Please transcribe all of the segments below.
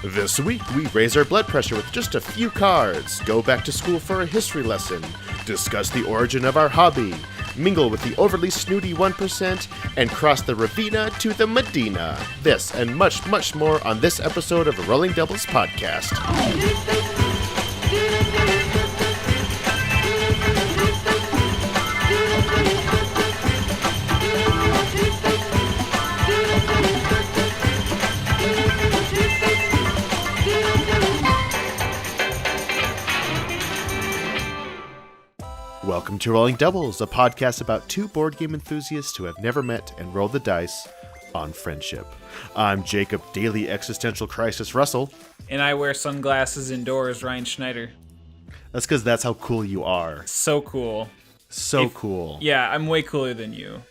This week, we raise our blood pressure with just a few cards, go back to school for a history lesson, discuss the origin of our hobby, mingle with the overly snooty 1%, and cross the Ravina to the Medina. This and much, much more on this episode of Rolling Doubles Podcast. Welcome to Rolling Doubles, a podcast about two board game enthusiasts who have never met and roll the dice on friendship. I'm Jacob Daily Existential Crisis Russell. And I wear sunglasses indoors, Ryan Schneider. That's because that's how cool you are. So cool. Cool. Yeah, I'm way cooler than you.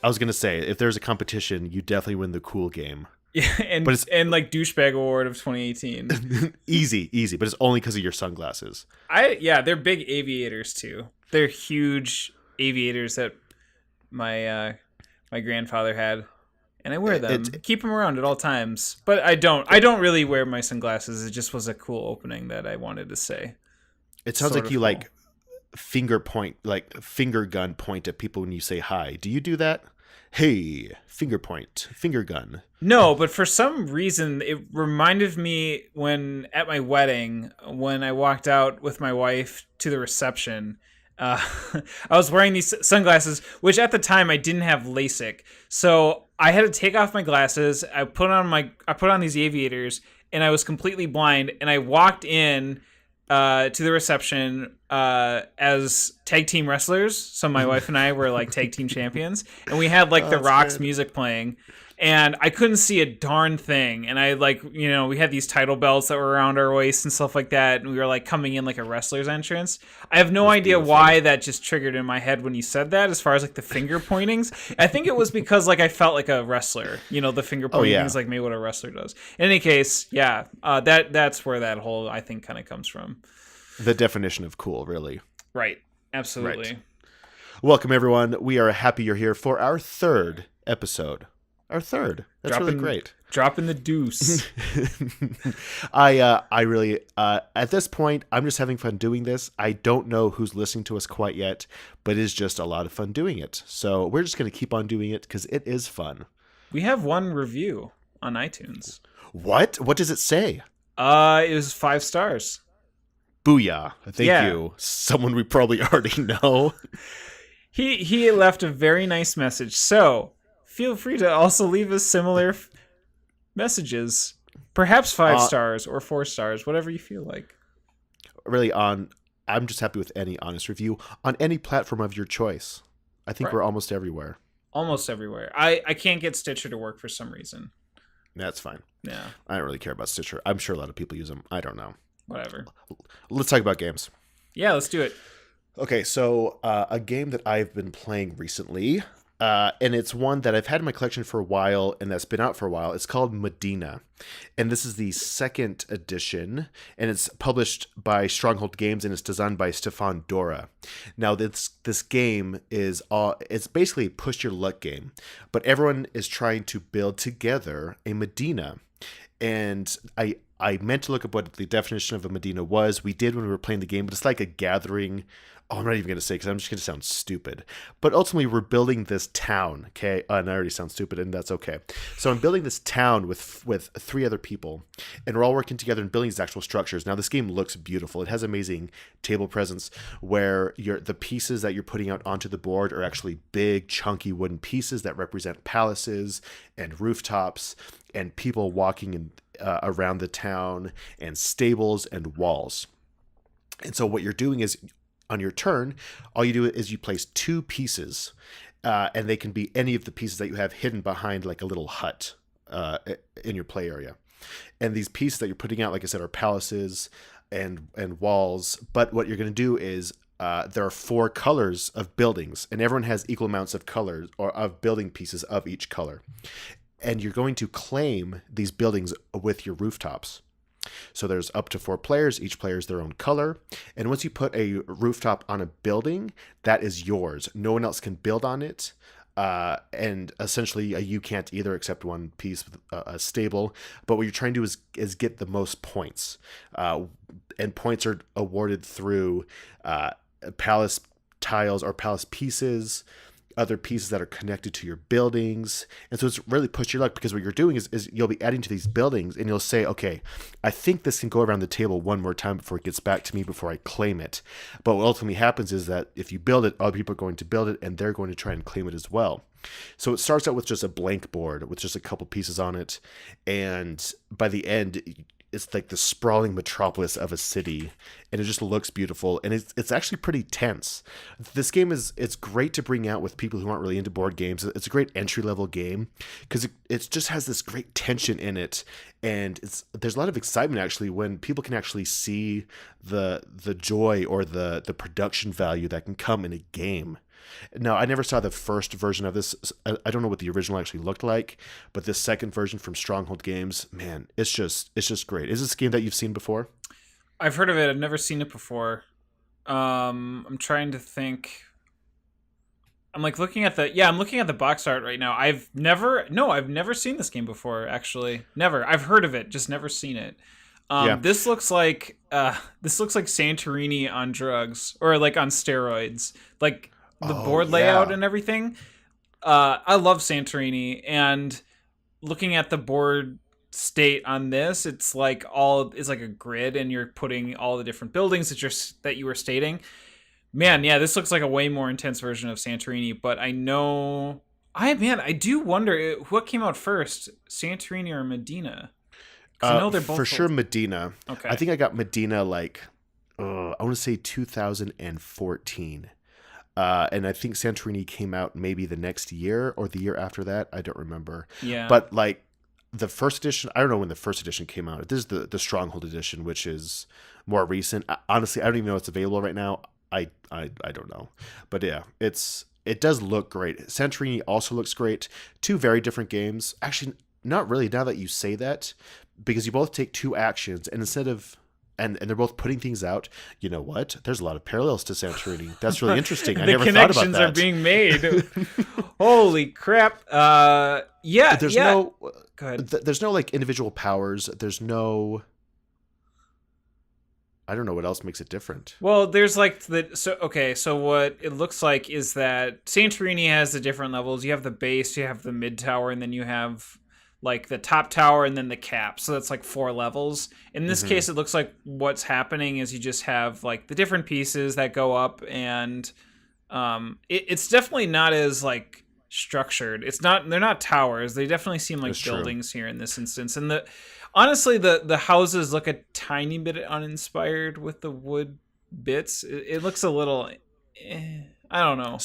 I was going to say, if there's a competition, you definitely win the cool game. Yeah, and like douchebag award of 2018. Easy, but it's only because of your sunglasses. They're big aviators too. They're huge aviators that my grandfather had, and I wear them. Keep them around at all times. But I don't really wear my sunglasses. It just was a cool opening that I wanted to say. It sounds like you cool. Like finger gun point at people when you say hi. Do you do that? Hey, finger gun. No, but for some reason, it reminded me when at my wedding, when I walked out with my wife to the reception, I was wearing these sunglasses, which at the time I didn't have LASIK. So I had to take off my glasses. I put on these aviators, and I was completely blind. And I walked in to the reception as tag team wrestlers. So my wife and I were like tag team champions, and we had like The Rock's music playing, and I couldn't see a darn thing. And I we had these title belts that were around our waist and stuff like that, and we were like coming in like a wrestler's entrance. I have no idea why that just triggered in my head when you said that, as far as like the finger pointings. I think it was because like I felt like a wrestler, the finger pointings, like maybe what a wrestler does. In any case, that's where that whole, I think, kind of comes from. The definition of cool, really. Right. Absolutely. Right. Welcome, everyone. We are happy you're here for our third episode. Our third. That's really great. Dropping the deuce. I really, at this point, I'm just having fun doing this. I don't know who's listening to us quite yet, but it's just a lot of fun doing it. So we're just going to keep on doing it because it is fun. We have one review on iTunes. What? What does it say? It was 5 stars. Booyah. Thank you. Someone we probably already know. He left a very nice message. So feel free to also leave us similar messages. Perhaps 5 stars or 4 stars, whatever you feel like. Really, I'm just happy with any honest review on any platform of your choice. I think we're almost everywhere. Almost everywhere. I can't get Stitcher to work for some reason. That's fine. Yeah. I don't really care about Stitcher. I'm sure a lot of people use them. I don't know. Whatever. Let's talk about games. Yeah, let's do it. Okay, so a game that I've been playing recently, and it's one that I've had in my collection for a while and that's been out for a while. It's called Medina, and this is the second edition, and it's published by Stronghold Games, and it's designed by Stefan Dora. Now, this game is it's basically a push your luck game, but everyone is trying to build together a Medina, and I meant to look up what the definition of a Medina was. We did when we were playing the game, but it's like a gathering. Oh, I'm not even going to say because I'm just going to sound stupid. But ultimately, we're building this town, okay? And I already sound stupid, and that's okay. So I'm building this town with 3 other people, and we're all working together and building these actual structures. Now, this game looks beautiful. It has amazing table presence where the pieces that you're putting out onto the board are actually big, chunky wooden pieces that represent palaces and rooftops and people walking around the town and stables and walls. And so what you're doing is, on your turn, all you do is you place 2 pieces, and they can be any of the pieces that you have hidden behind like a little hut in your play area. And these pieces that you're putting out, like I said, are palaces and walls. But what you're going to do is there are 4 colors of buildings, and everyone has equal amounts of colors or of building pieces of each color. And you're going to claim these buildings with your rooftops. So there's up to 4 players. Each player is their own color. And once you put a rooftop on a building, that is yours. No one else can build on it and essentially you can't either except one piece with a stable. But what you're trying to do is get the most points, and points are awarded through palace tiles or palace pieces, other pieces that are connected to your buildings. And so it's really push your luck, because what you're doing is you'll be adding to these buildings and you'll say, okay, I think this can go around the table one more time before it gets back to me, before I claim it. But what ultimately happens is that if you build it, other people are going to build it and they're going to try and claim it as well. So it starts out with just a blank board with just a couple pieces on it. And by the end, it's like the sprawling metropolis of a city, and it just looks beautiful, and it's actually pretty tense. This game it's great to bring out with people who aren't really into board games. It's a great entry level game because it just has this great tension in it, and there's a lot of excitement actually when people can actually see the joy or the production value that can come in a game. Now, I never saw the first version of this. I don't know what the original actually looked like, but this second version from Stronghold Games, man, it's just great. Is this a game that you've seen before? I've heard of it. I've never seen it before. I'm trying to think. I'm like looking at I'm looking at the box art right now. I've never seen this game before, actually. Never. I've heard of it, just never seen it. Yeah. This looks like Santorini on drugs, or like on steroids. Like the board layout and everything. I love Santorini, and looking at the board state on this, it's like a grid, and you're putting all the different buildings that you were stating. Man, yeah, this looks like a way more intense version of Santorini. But I do wonder what came out first, Santorini or Medina. Because I know they're both for sure Medina. Okay. I think I got Medina like I want to say 2014. And I think Santorini came out maybe the next year or the year after that. I don't remember. Yeah. But like the first edition, I don't know when the first edition came out. This is the Stronghold edition, which is more recent. Honestly, I don't even know it's available right now. I don't know. But yeah, it does look great. Santorini also looks great. Two very different games. Actually, not really, now that you say that, because you both take two actions, and instead of and they're both putting things out. You know what? There's a lot of parallels to Santorini. That's really interesting. I never thought about that. The connections are being made. Holy crap! Yeah. There's yeah. no. Go ahead. There's no like individual powers. There's no. I don't know what else makes it different. Well, there's like so what it looks like is that Santorini has the different levels. You have the base, you have the mid tower, and then you have like the top tower and then the cap. So that's like 4 levels. In this case, it looks like what's happening is you just have like the different pieces that go up, and it's definitely not as like structured. They're not towers. They definitely seem like buildings here in this instance. And honestly, the houses look a tiny bit uninspired with the wood bits. It looks a little I don't know.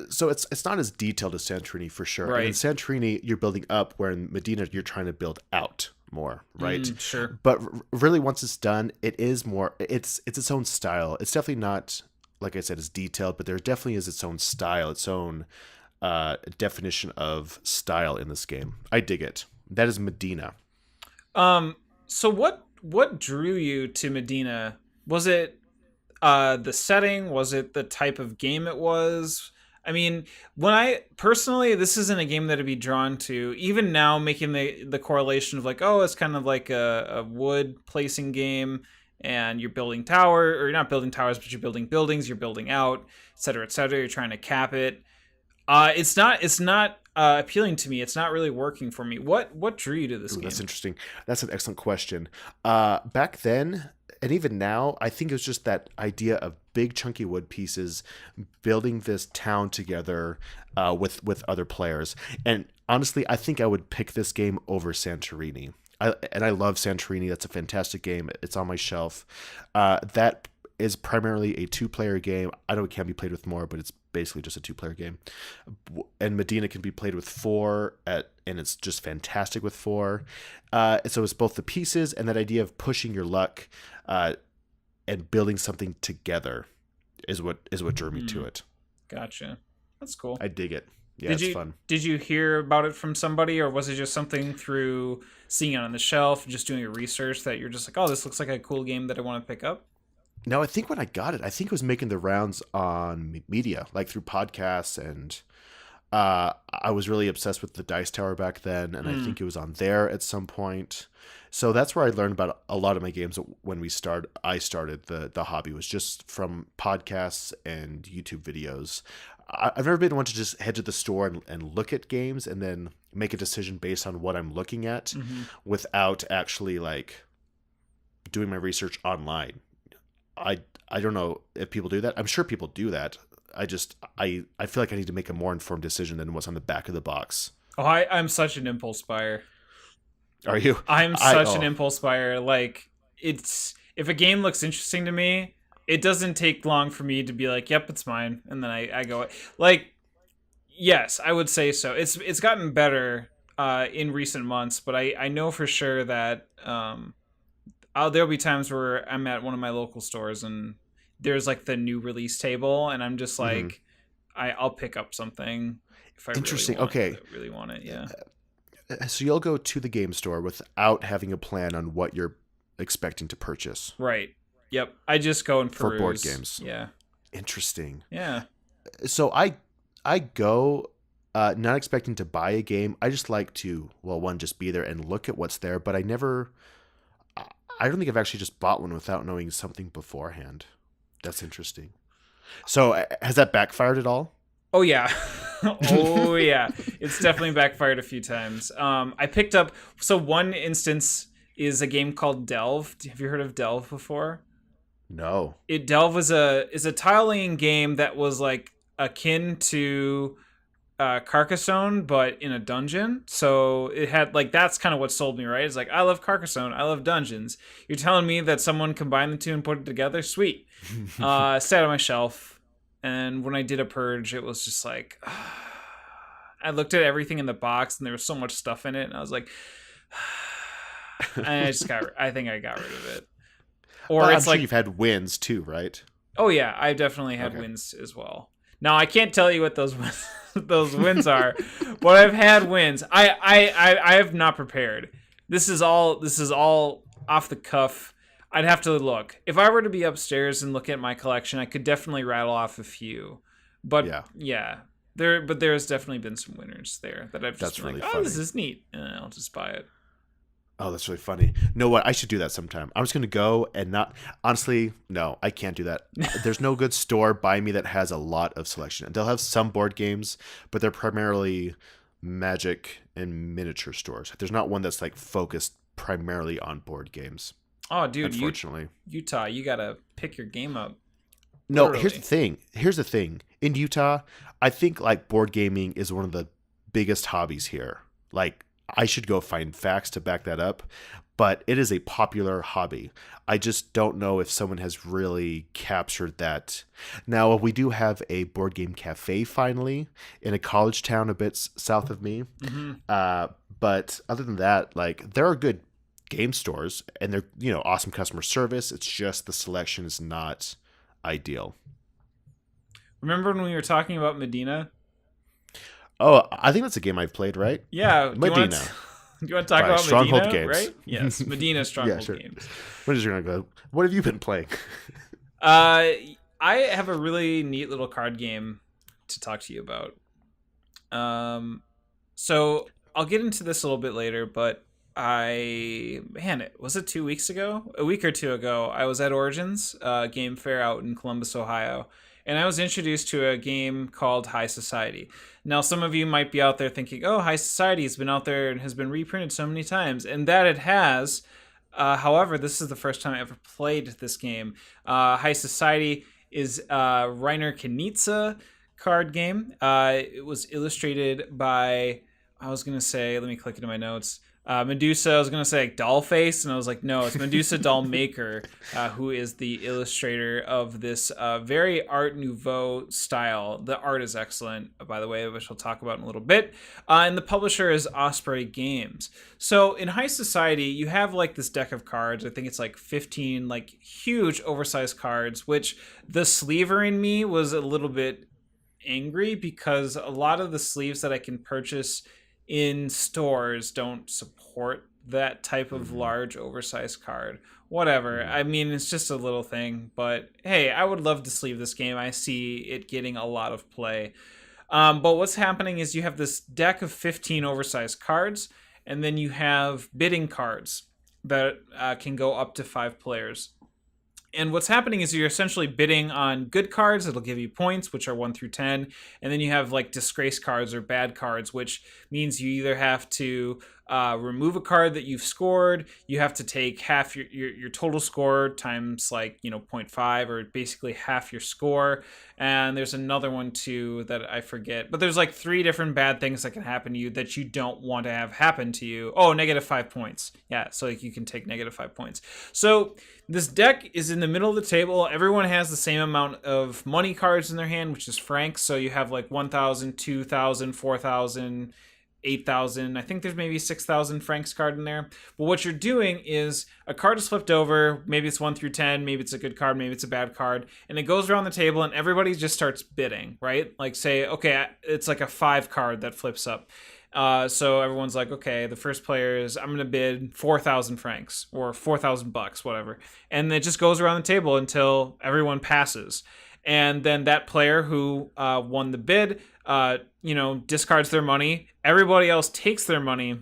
So it's not as detailed as Santorini for sure. Right. And in Santorini, you're building up, where in Medina, you're trying to build out more, right? Sure. But really, once it's done, it is more. It's its own style. It's definitely not, like I said, as detailed, but there definitely is its own style, its own definition of style in this game. I dig it. That is Medina. So what drew you to Medina? Was it the setting? Was it the type of game it was? I mean, this isn't a game that I'd be drawn to. Even now, making the correlation of like, oh, it's kind of like a wood placing game, and you're building or you're not building towers, but you're building buildings, you're building out, et cetera, et cetera. You're trying to cap it. It's not appealing to me. It's not really working for me. What drew you to this game? That's interesting. That's an excellent question. Back then, and even now, I think it was just that idea of big chunky wood pieces, building this town together with other players. And honestly, I think I would pick this game over Santorini. I love Santorini. That's a fantastic game. It's on my shelf. That is primarily a 2-player game. I know it can be played with more, but it's basically just a 2-player game. And Medina can be played with 4, and it's just fantastic with 4. So it's both the pieces and that idea of pushing your luck and building something together is what drew me to it. Gotcha. That's cool. I dig it. Yeah, it's fun. Did you hear about it from somebody, or was it just something through seeing it on the shelf, just doing your research that you're just like, oh, this looks like a cool game that I want to pick up? No, I think when I got it, I think it was making the rounds on media, like through podcasts and I was really obsessed with the Dice Tower back then, and I Mm. think it was on there at some point. So that's where I learned about a lot of my games when I started the hobby was just from podcasts and YouTube videos. I've never been one to just head to the store and look at games and then make a decision based on what I'm looking at Hmm. without actually like doing my research online. I I don't know if people do that. I'm sure people do that. I feel like I need to make a more informed decision than what's on the back of the box. Oh, I'm such an impulse buyer. Are you? I'm I such an oh impulse buyer. Like, it's if a game looks interesting to me, it doesn't take long for me to be like, "Yep, it's mine," and then I go like, yes, I would say so. It's gotten better in recent months, but I know for sure that there'll be times where I'm at one of my local stores and there's like the new release table, and I'm just hmm like, I'll pick up something if I really interesting. want it. Okay, Really want it, yeah. so you'll go to the game store without having a plan on what you're expecting to purchase Right. Yep. I just go and for board peruse. games. Yeah. Interesting. Yeah. So I go not expecting to buy a game. I just like to, well, one, just be there and look at what's there. But I don't think I've actually just bought one without knowing something beforehand. That's interesting. So has that backfired at all? Oh yeah. Oh yeah. It's definitely backfired a few times. I picked up so one instance is a game called Delve. Have you heard of Delve before? No. Delve is a tile laying game that was like akin to Carcassonne, but in a dungeon. So it had like that's kind of what sold me, right? It's like I love Carcassonne, I love dungeons. You're telling me that someone combined the two and put it together? Sweet. Sat on my shelf, and when I did a purge, it was just like I looked at everything in the box, and there was so much stuff in it, and I was like, and I think I got rid of it. Or I'm it's sure like, you've had wins too, right? oh yeah, I definitely had Okay. wins as well. Now I can't tell you what those those wins are, but I've had wins. I have not prepared. This is all off the cuff. I'd have to look. If I were to be upstairs and look at my collection, I could definitely rattle off a few. But Yeah, yeah, there's definitely been some winners there that I've just that's been like, really oh, this funny. is neat, and I'll just buy it. Oh, that's really funny. Know what? I should do that sometime. I'm just gonna go and not. Honestly, no, I can't do that. There's no good store by me that has a lot of selection. They'll have some board games, but they're primarily Magic and miniature stores. There's not one that's like focused primarily on board games. Oh, dude, Unfortunately, Utah, you gotta pick your game up no. Here's the early. thing. Here's the thing. In Utah, I think like board gaming is one of the biggest hobbies here. Like I should go find facts to back that up, but it is a popular hobby. I just don't know if someone has really captured that. Now, we do have a board game cafe finally in a college town a bit south of me. Hmm. Uh, but other than that, like there are good game stores and they're, awesome customer service. It's just the selection is not ideal. Remember when we were talking about Medina? Oh, I think that's a game I've played, right? Yeah. Do you want Medina to do you want to talk by about Stronghold Medina? Games. Right? Yes, Medina Yeah, Stronghold sure. Games. What is your gonna go? What have you been playing? Uh, I have a really neat little card game to talk to you about. Um, so I'll get into this a little bit later, but was it 2 weeks ago? A week or two ago, I was at Origins game fair out in Columbus, Ohio, and I was introduced to a game called High Society. Now, some of you might be out there thinking, "Oh, High Society has been out there and has been reprinted so many times," and that it has. However, this is the first time I ever played this game. High Society is Reiner Knizia card game. It was illustrated by, I was gonna say, let me click into my notes. Medusa. I was gonna say like Dollface, and I was like, no, it's Medusa Dollmaker, who is the illustrator of this very Art Nouveau style. The art is excellent, by the way, which we'll talk about in a little bit. And the publisher is Osprey Games. So in High Society, you have like this deck of cards. I think it's like 15 like huge oversized cards, which the sleever in me was a little bit angry because a lot of the sleeves that I can purchase in stores don't support that type of Mm-hmm. large oversized card. Whatever. Mm-hmm. I mean, it's just a little thing, but hey, I would love to sleeve this game. I see it getting a lot of play. But what's happening is you have this deck of 15 oversized cards, and then you have bidding cards that can go up to 5 players. And what's happening is you're essentially bidding on good cards that'll give you points, which are 1 through 10. And then you have like disgrace cards or bad cards, which means you either have to remove a card that you've scored, you have to take half your total score times like, 0.5 or basically half your score. And there's another one too that I forget. But there's like 3 different bad things that can happen to you that you don't want to have happen to you. Oh, -5 points. Yeah, so like you can take -5 points. So this deck is in the middle of the table. Everyone has the same amount of money cards in their hand, which is francs. So you have like 1,000, 2,000, 4,000, 8,000. I think there's maybe 6,000 francs card in there. But what you're doing is a card is flipped over. Maybe it's 1 through 10. Maybe it's a good card. Maybe it's a bad card. And it goes around the table and everybody just starts bidding, right? Like say, okay, it's like a 5 card that flips up. So everyone's like, okay, the first player is, I'm going to bid 4,000 francs or 4,000 bucks, whatever. And it just goes around the table until everyone passes. And then that player who won the bid, discards their money. Everybody else takes their money.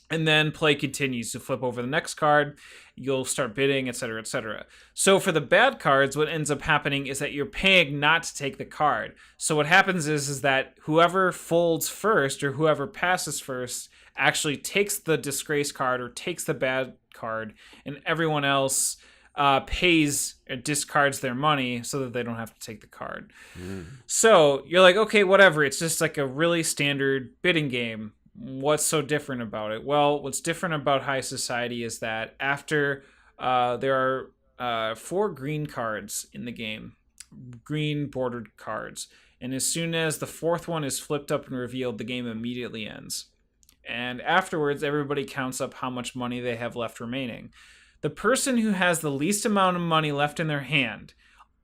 And then play continues to flip over the next card. You'll start bidding, etc., etc. So for the bad cards, what ends up happening is that you're paying not to take the card. So what happens is that whoever folds first or whoever passes first actually takes the disgrace card or takes the bad card, and everyone else pays or discards their money so that they don't have to take the card. So you're like, okay, whatever. It's just like a really standard bidding game. What's so different about it? Well, what's different about High Society is that after there are 4 green cards in the game, green bordered cards, and as soon as the 4th one is flipped up and revealed, the game immediately ends. And afterwards, everybody counts up how much money they have left remaining. The person who has the least amount of money left in their hand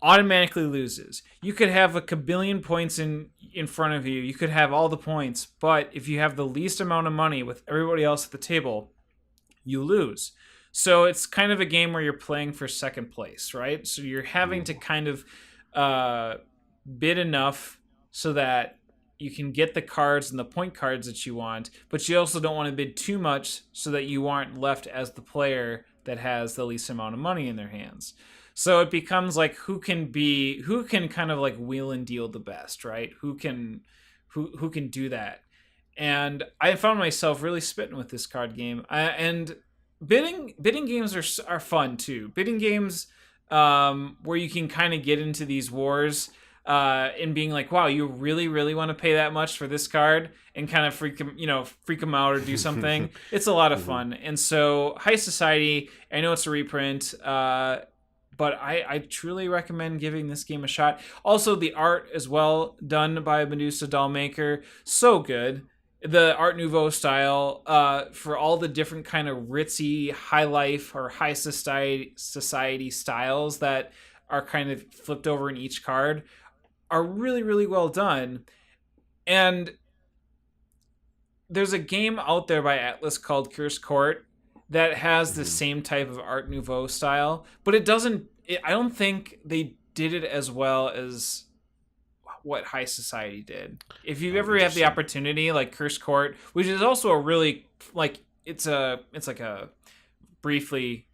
automatically loses. You could have a kabillion points in front of you. You could have all the points, but if you have the least amount of money with everybody else at the table, you lose. So it's kind of a game where you're playing for second place, right? So you're having to kind of bid enough so that you can get the cards and the point cards that you want, but you also don't want to bid too much so that you aren't left as the player that has the least amount of money in their hands. So it becomes like who can kind of like wheel and deal the best, right? Who can do that? And I found myself really spitting with this card game. And bidding games are fun too. Bidding games where you can kind of get into these wars and being like, wow, you really want to pay that much for this card, and kind of freak them out or do something. It's a lot of fun. And so High Society, I know it's a reprint, but I truly recommend giving this game a shot. Also, the art as well, done by Medusa Dollmaker, so good. The Art Nouveau style, for all the different kind of ritzy high life or high society styles that are kind of flipped over in each card, are really well done. And there's a game out there by Atlas called Curse Court that has the same type of Art Nouveau style, but I don't think they did it as well as what High Society did. If you ever have the opportunity, like Curse Court, which is also a really, like, it's like a briefly,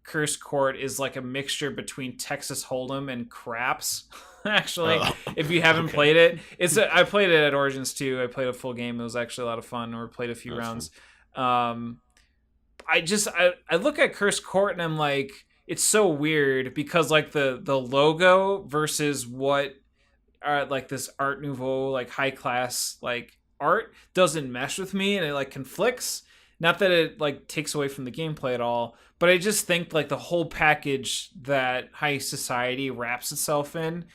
Curse Court is like a mixture between Texas Hold'em and craps. Actually, if you haven't played it, I played it at Origins too. I played a full game. It was actually a lot of fun. Or played a few rounds. I look at Curse Court and I'm like, it's so weird because like the logo versus what like this Art Nouveau, like high class like art doesn't mesh with me, and it like conflicts. Not that it like takes away from the gameplay at all, but I just think like the whole package that High Society wraps itself in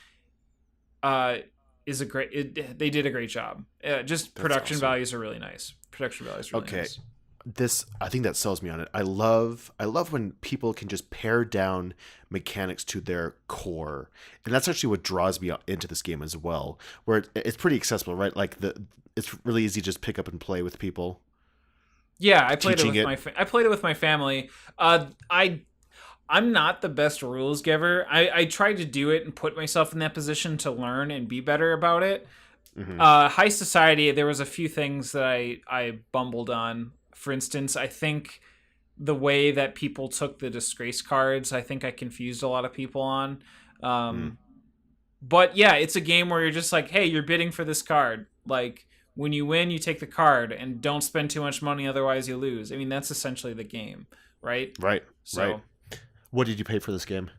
is they did a great job. Just production values are really nice. Production values are really nice. I think that sells me on it. I love when people can just pare down mechanics to their core, and that's actually what draws me into this game as well. Where it's pretty accessible, right? Like it's really easy to just pick up and play with people. Yeah, I played it with my family. I'm not the best rules giver. I tried to do it and put myself in that position to learn and be better about it. Hmm. High Society, there was a few things that I bumbled on. For instance, I think the way that people took the disgrace cards, I think I confused a lot of people on. Mm. Um, but yeah, it's a game where you're just like, hey, you're bidding for this card. Like, when you win, you take the card and don't spend too much money, otherwise you lose. I mean, that's essentially the game, right? Right. Right. So What did you pay for this game?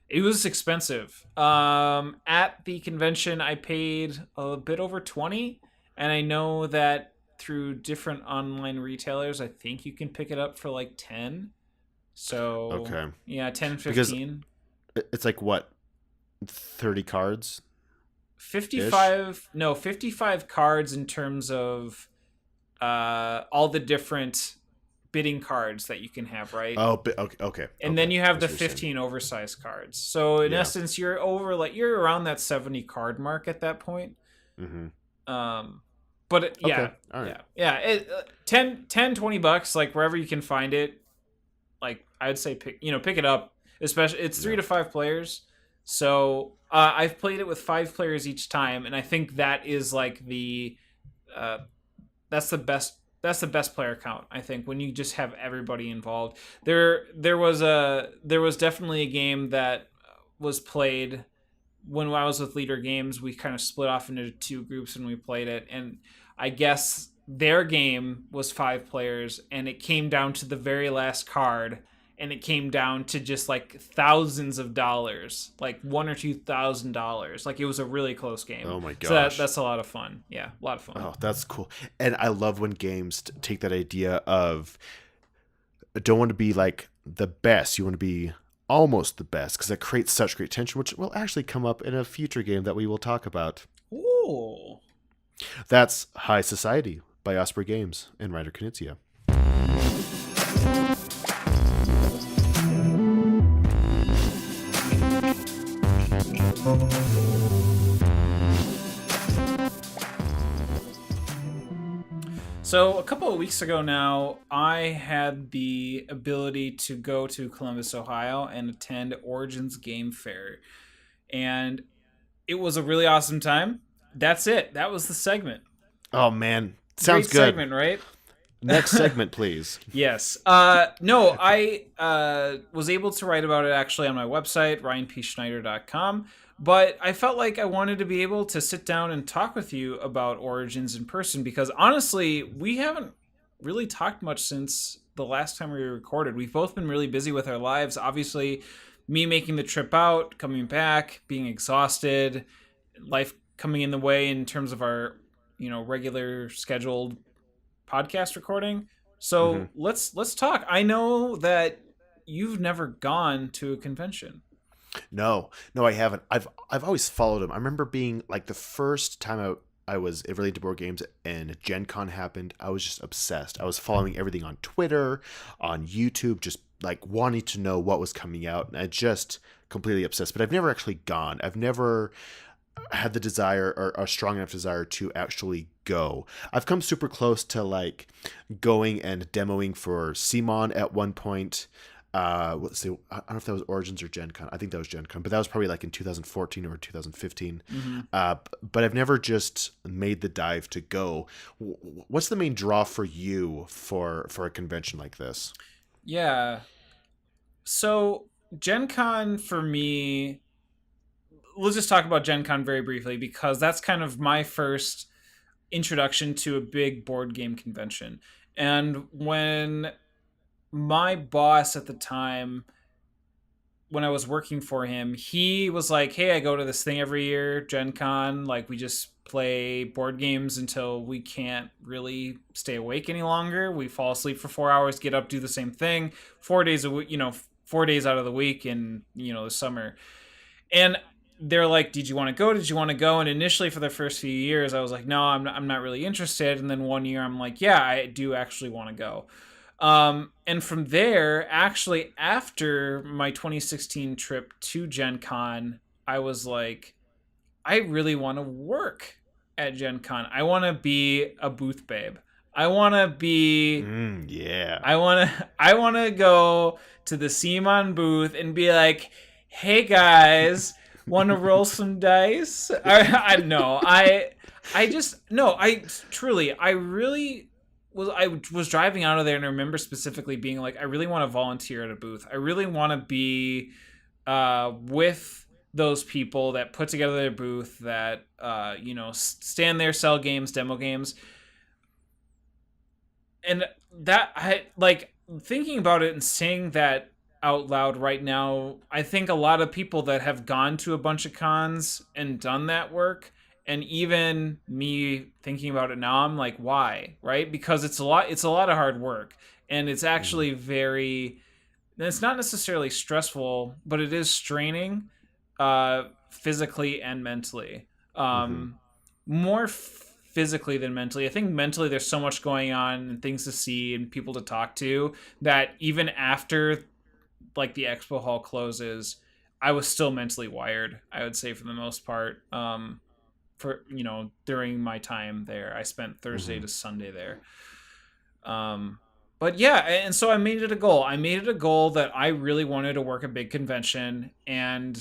it was expensive. At the convention, I paid a bit over 20, and I know that through different online retailers, I think you can pick it up for like 10. So Okay. yeah, 10, Because 15. it's like what, 30 cards ish? 55, no, 55 cards in terms of all the different bidding cards that you can have, right? Oh, okay, okay, And then okay. you have I the see what you're saying. 15 oversized cards. So in Yeah. essence, you're over like you're around that 70 card mark at that point. Hmm. Um but Okay. yeah, All right. yeah, 10 20 bucks like wherever you can find it. Like I'd say pick it up, especially it's 3 Yeah. to 5 players. So, I've played it with 5 players each time, and I think that is like uh that's the best player count. I think when you just have everybody involved. There was definitely a game that was played when I was with Leader Games. We kind of split off into 2 groups and we played it, and I guess their game was 5 players, and it came down to the very last card, and it came down to just like thousands of dollars, like $1 or $2,000. Like it was a really close game. Oh my So gosh. that's a lot of fun. Yeah, a lot of fun. Oh, that's cool. And I love when games take that idea of don't want to be like the best. You want to be almost the best because it creates such great tension, which will actually come up in a future game that we will talk about. Ooh. That's High Society by Osprey Games and Ryder Knizia. So a couple of weeks ago now, I had the ability to go to Columbus, Ohio, and attend Origins Game Fair, and it was a really awesome time. That's it. That was the segment. Oh man, sounds Great good. segment, right? Next segment, please. Yes. No, I was able to write about it actually on my website, ryanpschneider.com. But I felt like I wanted to be able to sit down and talk with you about Origins in person because honestly, we haven't really talked much since the last time we recorded. We've both been really busy with our lives. Obviously, me making the trip out, coming back, being exhausted, life coming in the way in terms of our, regular scheduled podcast recording. Hmm. So let's talk. I know that you've never gone to a convention. No, no, I haven't. I've always followed him. I remember being like the first time I was really into board games and Gen Con happened. I was just obsessed. I was following everything on Twitter, on YouTube, just like wanting to know what was coming out, and I just completely obsessed. But I've never actually gone. I've never had the desire or a strong enough desire to actually go. I've come super close to like going and demoing for Simon at one point. Let's see, I don't know if that was Origins or Gen Con. I think that was Gen Con, but that was probably like in 2014 or 2015. Mm-hmm. But I've never just made the dive to go. What's the main draw for you for a convention like this? Yeah. So Gen Con for me, let's just talk about Gen Con very briefly because that's kind of my first introduction to a big board game convention. And when my boss at the time, when I was working for him, he was like, "Hey, I go to this thing every year, Gen Con. Like, we just play board games until we can't really stay awake any longer. We fall asleep for 4 hours, get up, do the same thing, 4 days a week, 4 days out of the week in, the summer." And they're like, "Did you want to go? Did you want to go?" And initially, for the first few years, I was like, "No, I'm not really interested." And then one year, I'm like, "Yeah, I do actually want to go." And from there, actually, after my 2016 trip to Gen Con, I was like, I really want to work at Gen Con. I want to be a booth babe. I want to be Yeah. I want to go to the CMON booth and be like, "Hey guys, want to roll some dice?" I know. I just no, I truly, I really I was driving out of there and I remember specifically being like, I really want to volunteer at a booth. I really want to be with those people that put together their booth, that stand there, sell games, demo games, and that I like thinking about it and saying that out loud right now. I think a lot of people that have gone to a bunch of cons and done that work, and even me thinking about it now, I'm like, why? Right? Because it's a lot of hard work, and it's Mm-hmm. actually very, it's not necessarily stressful, but it is straining, physically and mentally. Mm-hmm. Um, More physically than mentally. I think mentally there's so much going on and things to see and people to talk to that even after like the expo hall closes, I was still mentally wired. I would say for the most part. For during my time there, I spent Thursday Mm-hmm. to Sunday there. Um, but yeah, and so I made it a goal. I made it a goal that I really wanted to work a big convention, and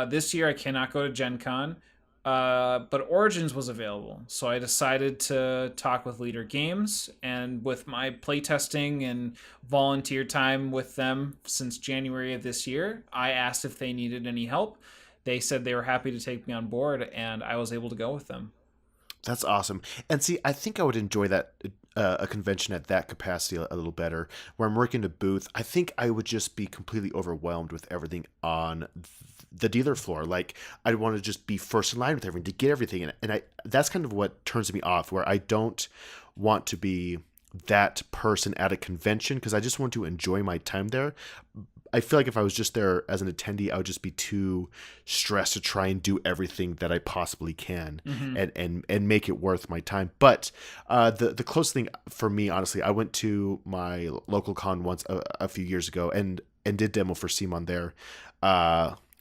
this year I cannot go to Gen Con, but Origins was available. So I decided to talk with Leader Games, and with my playtesting and volunteer time with them since January of this year, I asked if they needed any help. They said they were happy to take me on board, and I was able to go with them. That's awesome. And see, I think I would enjoy that a convention at that capacity a little better. Where I'm working a booth, I think I would just be completely overwhelmed with everything on the dealer floor. Like I'd want to just be first in line with everything to get everything, and I that's kind of what turns me off. Where I don't want to be that person at a convention because I just want to enjoy my time there. I feel like if I was just there as an attendee, I would just be too stressed to try and do everything that I possibly can Mm-hmm. and make it worth my time. But the closest thing for me, honestly, I went to my local con once a few years ago and did demo for Simon there.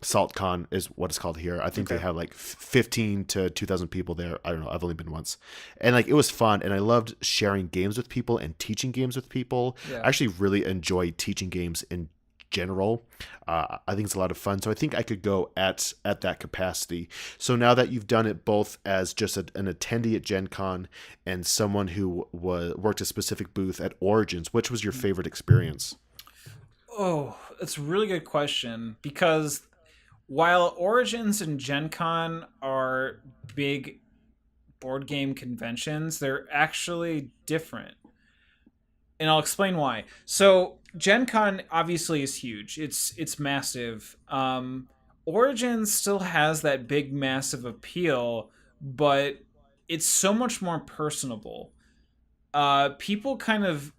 SaltCon is what it's called here. I think they Okay. have like 15 to 2,000 people there. I don't know. I've only been once. And like it was fun and I loved sharing games with people and teaching games with people. Yeah. I actually really enjoy teaching games in general. I think it's a lot of fun. So I think I could go at that capacity. So now that you've done it both as just an attendee at Gen Con and someone who worked a specific booth at Origins, which was your favorite experience? Oh, that's a really good question because while Origins and Gen Con are big board game conventions, they're actually different. And I'll explain why. So Gen Con obviously is huge. It's massive. Origins still has that big massive appeal, but it's so much more personable. People kind of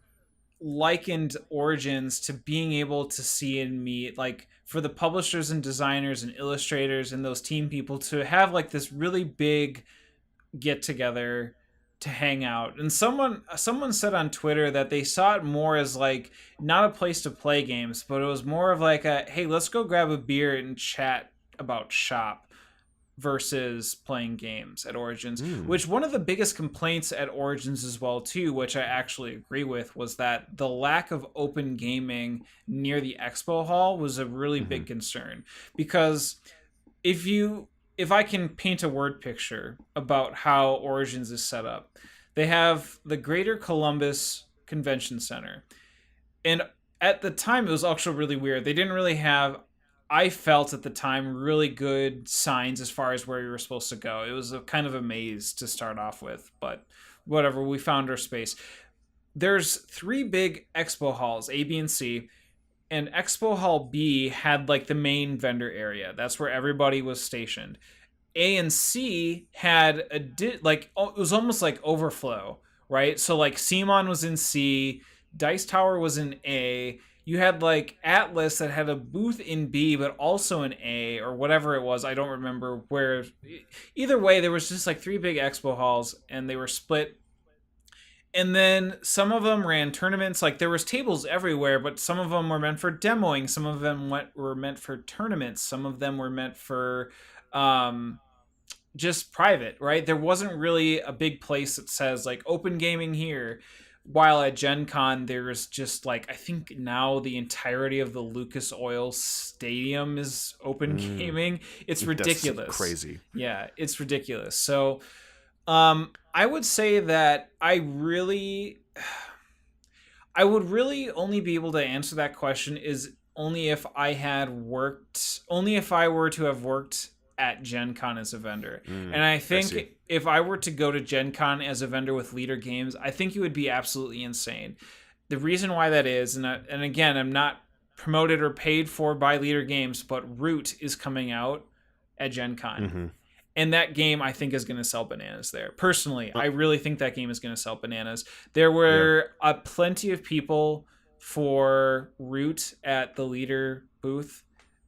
likened Origins to being able to see and meet, like, for the publishers and designers and illustrators and those team people to have like this really big get together to hang out. And someone said on Twitter that they saw it more as like not a place to play games, but it was more of like a, hey, let's go grab a beer and chat about shop versus playing games at Origins. Mm. Which one of the biggest complaints at Origins as well too, which I actually agree with, was that the lack of open gaming near the expo hall was a really Mm-hmm. big concern. Because if you if I can paint a word picture about how Origins is set up, they have the Greater Columbus Convention Center. And at the time, it was actually really weird. They didn't really have, I felt at the time, really good signs as far as where you were supposed to go. It was a kind of a maze to start off with, but whatever, we found our space. There's three big expo halls, A, B, and C, and Expo Hall B had like the main vendor area. That's where everybody was stationed. A and C had like it was almost like overflow, right? So like Simon was in C, Dice Tower was in A. You had like Atlas that had a booth in B, but also in A or whatever it was. I don't remember where. Either way, there was just like three big expo halls, and they were split. And then some of them ran tournaments. Like there was tables everywhere, but some of them were meant for demoing. Some of them were meant for tournaments. Some of them were meant for um, just private, right? There wasn't really a big place that says like open gaming here. While at Gen Con, there's just like, I think now the entirety of the Lucas Oil Stadium is open Mm. gaming. It's That's ridiculous. crazy. Yeah, it's ridiculous. So I would say that I would really only be able to answer that question is only if I were to have worked at Gen Con as a vendor. And I I think see. if I were to go to Gen Con as a vendor with Leader Games, I think it would be absolutely insane. The reason why that is, and again, I'm not promoted or paid for by Leader Games, but Root is coming out at Gen Con. Mm-hmm. And that game I think is going to sell bananas there. Personally, I really think that game is going to sell bananas. There Yeah. were plenty of people for Root at the Leader booth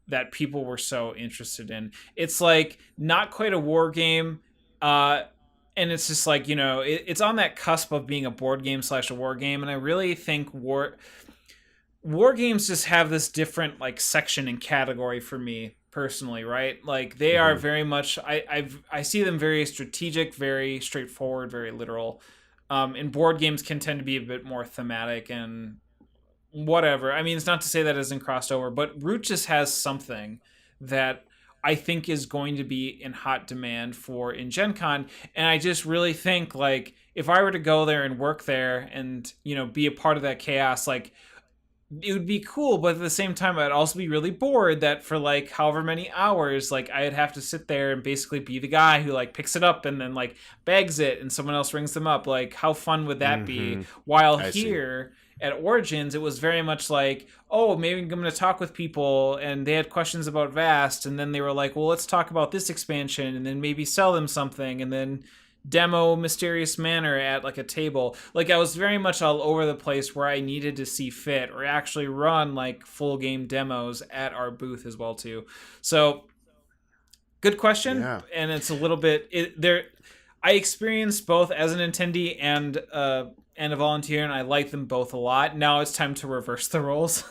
that people were so interested in. It's like not quite a war game, uh, and it's just like it's on that cusp of being a board game slash a war game. And I really think war games just have this different like section and category for me personally, right? Like they are Mm-hmm. very much I see them very strategic, very straightforward, very literal. And board games can tend to be a bit more thematic and whatever. I mean, it's not to say that isn't crossed over, but Root just has something that I think is going to be in hot demand for in Gen Con. And I just really think like if I were to go there and work there and, be a part of that chaos, like it would be cool, but at the same time I'd also be really bored that for like however many hours like I'd have to sit there and basically be the guy who like picks it up and then like bags it and someone else rings them up. Like how fun would that be? Mm-hmm. While I see. here at Origins it was very much like, oh, maybe I'm going to talk with people and they had questions about Vast and then they were like, well, let's talk about this expansion and then maybe sell them something and then demo Mysterious Manor at like a table. Like I was very much all over the place where I needed to see fit or actually run like full game demos at our booth as well too. So good question, Yeah. and it's a little bit there. I experienced both as an attendee and a volunteer, and I like them both a lot. Now it's time to reverse the roles.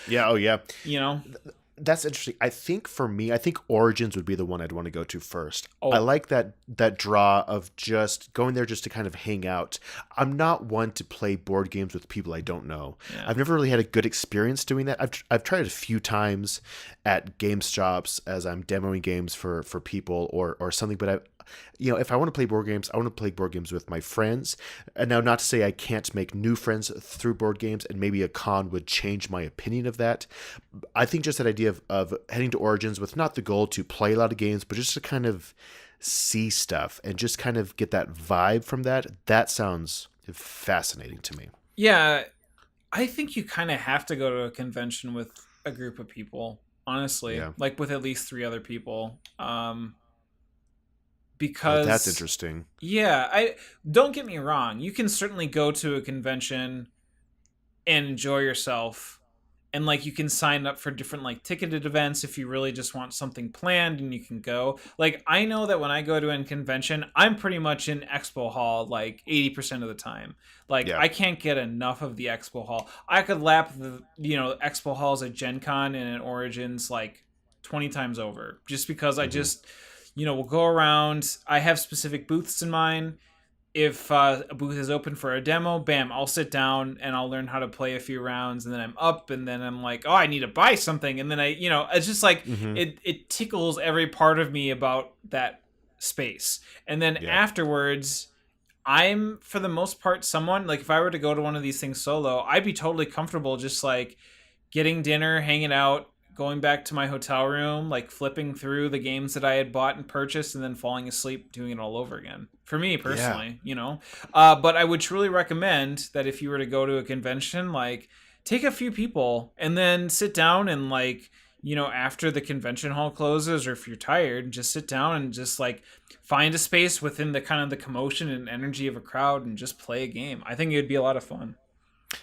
Yeah. Oh, yeah. you know? That's interesting. I think for me, I think Origins would be the one I'd want to go to first. I Oh, like that draw of just going there just to kind of hang out. I'm not one to play board games with people I don't know. yeah. I've never really had a good experience doing that. I've tried it a few times at game shops as I'm demoing games for people or something, but if I want to play board games, I want to play board games with my friends. And now, not to say I can't make new friends through board games, and maybe a con would change my opinion of that. I think just that idea of heading to Origins with not the goal to play a lot of games, but just to kind of see stuff and just kind of get that vibe from that, that sounds fascinating to me. Yeah, I think you kind of have to go to a convention with a group of people, honestly, Yeah. like with at least three other people. Oh, that's Because interesting. yeah, I don't get me wrong, you can certainly go to a convention and enjoy yourself and like you can sign up for different like ticketed events if you really just want something planned and you can go. Like I know that when I go to a convention I'm pretty much in expo hall like 80% of the time. Like Yeah. I can't get enough of the expo hall. I could lap the expo halls at Gen Con and at Origins like 20 times over just because I Hmm. just will go around. I have specific booths in mind. If a booth is open for a demo, bam, I'll sit down and I'll learn how to play a few rounds, and then I'm up, and then I'm like, oh, I need to buy something, and then it's just like Hmm. it tickles every part of me about that space, and then Yeah. afterwards, I'm for the most part someone like if I were to go to one of these things solo, I'd be totally comfortable just like getting dinner, hanging out, going back to my hotel room, like flipping through the games that I had bought and purchased, and then falling asleep doing it all over again. For me Yeah. personally, But I would truly recommend that if you were to go to a convention, like take a few people and then sit down and like after the convention hall closes or if you're tired just sit down and just like find a space within the kind of the commotion and energy of a crowd and just play a game. I think it would be a lot of fun.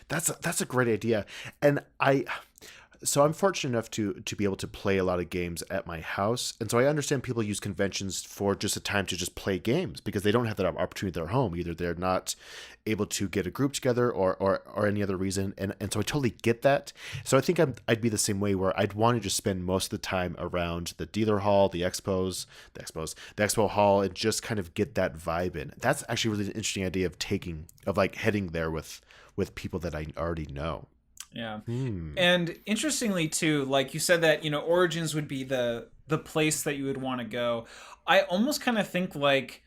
That's a great idea. And so I'm fortunate enough to be able to play a lot of games at my house, and so I understand people use conventions for just a time to just play games because they don't have that opportunity at their home. Either they're not able to get a group together, or any other reason, and so I totally get that. So I think I'd be the same way where I'd want to just spend most of the time around the dealer hall, the expo hall, and just kind of get that vibe in. That's actually really an interesting idea of like heading there with people that I already know. Yeah. Hmm. And interestingly too, like you said that, Origins would be the place that you would want to go. I almost kind of think like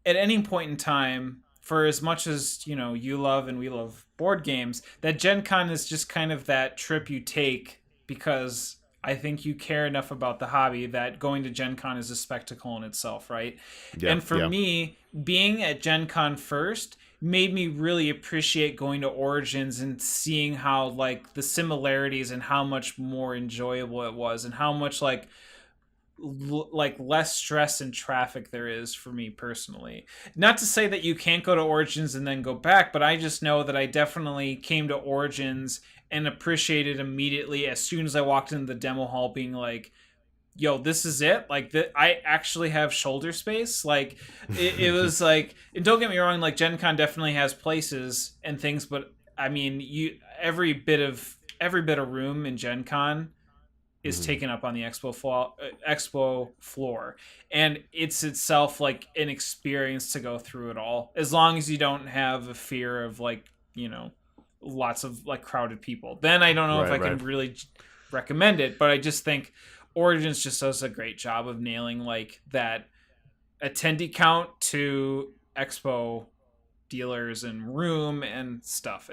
at any point in time, for as much as you love and we love board games, that Gen Con is just kind of that trip you take because I think you care enough about the hobby that going to Gen Con is a spectacle in itself, right? Yeah, And for yeah. me, being at Gen Con first made me really appreciate going to Origins and seeing how like the similarities and how much more enjoyable it was and how much like less stress and traffic there is for me personally. Not to say that you can't go to Origins and then go back, but I just know that I definitely came to Origins and appreciated immediately as soon as I walked into the demo hall, being like, yo, this is it. Like I actually have shoulder space. Like it was like, and don't get me wrong, like Gen Con definitely has places and things, but I mean, you every bit of room in Gen Con is Hmm. taken up on the expo floor, and it's itself like an experience to go through it all, as long as you don't have a fear of like lots of like crowded people. Then I don't know if Right, I can right. really recommend it, but I just think Origins just does a great job of nailing like that attendee count to expo dealers and room and stuff.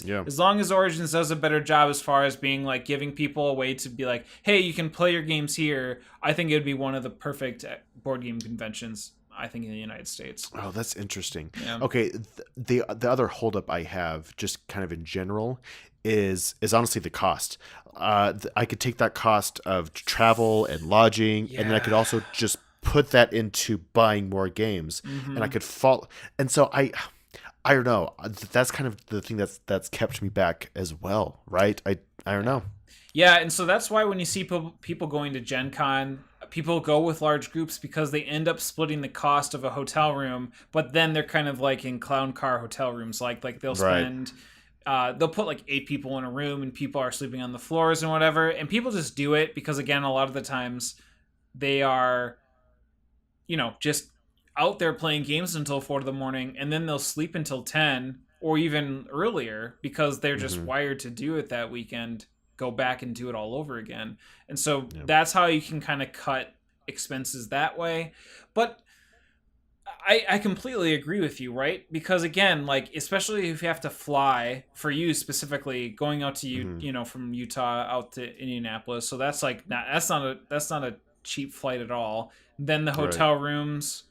Yeah. As long as Origins does a better job as far as being like giving people a way to be like, hey, you can play your games here. I think it would be one of the perfect board game conventions, I think, in the United States. Oh, that's interesting. Yeah. Okay, the other holdup I have, just kind of in general, is honestly the cost. I could take that cost of travel and lodging, and then I could Yeah. also just put that into buying more games, and I Mm-hmm. could fall. And so I don't know. That's kind of the thing that's kept me back as well, right? I don't Yeah. know. Yeah, and so that's why when you see people going to Gen Con, people go with large groups because they end up splitting the cost of a hotel room, but then they're kind of like in clown car hotel rooms. Like Right. they'll put like 8 people in a room and people are sleeping on the floors and whatever. And people just do it because, again, a lot of the times they are just out there playing games until 4 in the morning, and then they'll sleep until 10 or even earlier because they're just Hmm. wired to do it that weekend, go back and do it all over again. And so Yeah. that's how you can kind of cut expenses that way. But I completely agree with you, right? Because again, like especially if you have to fly for you specifically, going out to Hmm. from Utah out to Indianapolis, so that's like that's not a cheap flight at all. Then the Right. hotel rooms,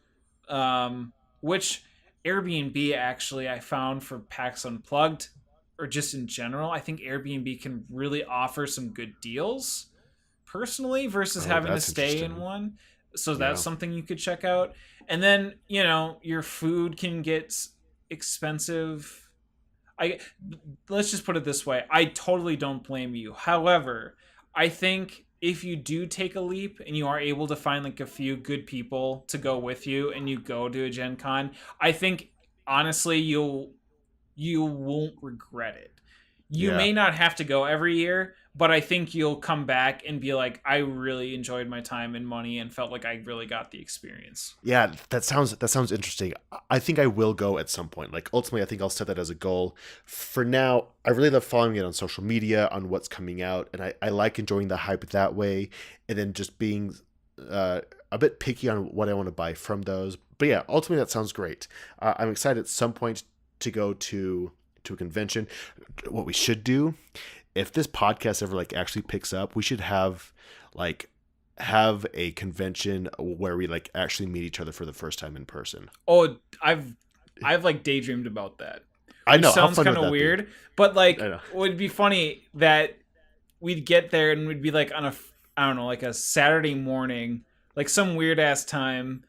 which Airbnb actually I found for PAX Unplugged, or just in general, I think Airbnb can really offer some good deals personally versus Oh, having to that's stay in interesting. one. So that's Yeah. something you could check out. And then, your food can get expensive. I Let's just put it this way. I totally don't blame you. However, I think if you do take a leap and you are able to find like a few good people to go with you and you go to a Gen Con, I think honestly you won't regret it. You Yeah. may not have to go every year, but I think you'll come back and be like, I really enjoyed my time and money and felt like I really got the experience. Yeah, that sounds interesting. I think I will go at some point. Like ultimately, I think I'll set that as a goal. For now, I really love following it on social media on what's coming out, and I like enjoying the hype that way, and then just being uh, a bit picky on what I want to buy from those. But yeah, ultimately, that sounds great. I'm excited at some point to go to a convention. What we should do, if this podcast ever like actually picks up, we should like have a convention where we like actually meet each other for the first time in person. Oh, I've like daydreamed about that, I which know. How sounds fun kind would of that be? weird, but I like know. it would be funny that we'd get there and we'd be like on a I don't know, like a Saturday morning, like some weird ass time,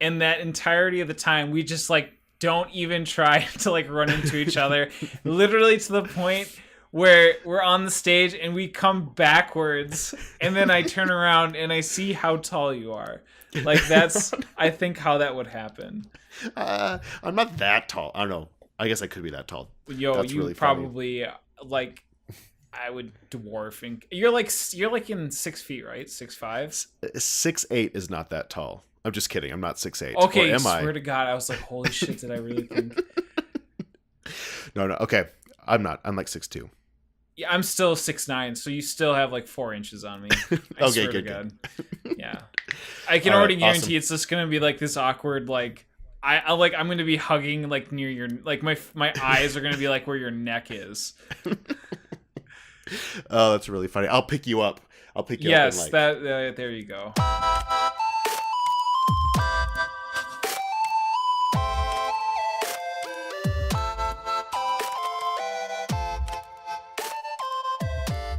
and that entirety of the time we just like don't even try to like run into each other, literally to the point where we're on the stage and we come backwards, and then I turn around and I see how tall you are. Like that's I think how that would happen. I'm not that tall. I don't know. I guess I could be that tall. Yo, That's you really funny. probably like I would dwarf and you're like in 6 feet, right? 6'5". 6'8" is not that tall. I'm just kidding. I'm not 6'8", or Okay, am swear I? to God, I was like, holy shit, did I really think? No, no. Okay, I'm not. I'm like 6'2". Yeah, I'm still 6'9", so you still have like 4 inches on me. I Okay, swear to good, good. God. Yeah. I can All right, already awesome. guarantee it's just gonna be like this awkward, like I'm gonna be hugging like near your like my eyes are gonna be like where your neck is. Oh, that's really funny. I'll pick you up. I'll pick you up and Yes, like. that there you go.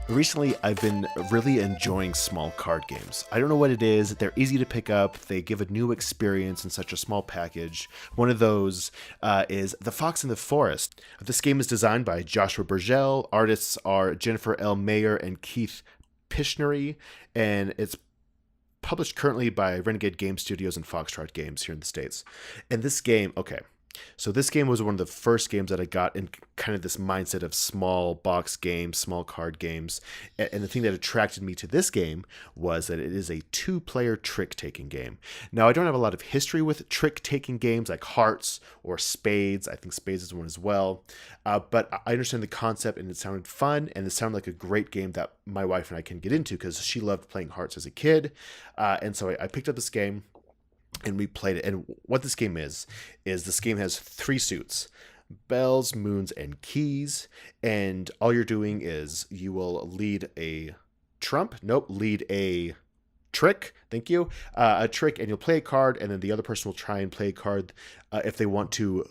Recently, I've been really enjoying small card games. I don't know what it is. They're easy to pick up. They give a new experience in such a small package. One of those is The Fox in the Forest. This game is designed by Joshua Burgell. Artists are Jennifer L. Mayer and Keith Pishnery, and it's published currently by Renegade Game Studios and Foxtrot Games here in the States. And this game, okay, so this game was one of the first games that I got in kind of this mindset of small box games, small card games. And the thing that attracted me to this game was that it is a two-player trick-taking game. Now, I don't have a lot of history with trick-taking games like Hearts or Spades. I think Spades is one as well. But I understand the concept, and it sounded fun, and it sounded like a great game that my wife and I can get into because she loved playing Hearts as a kid. And so I picked up this game and we played it. And what this game is this game has three suits: bells, moons, and keys. And all you're doing is you will lead a lead a trick. Thank you. A trick, and you'll play a card, and then the other person will try and play a card. If they want to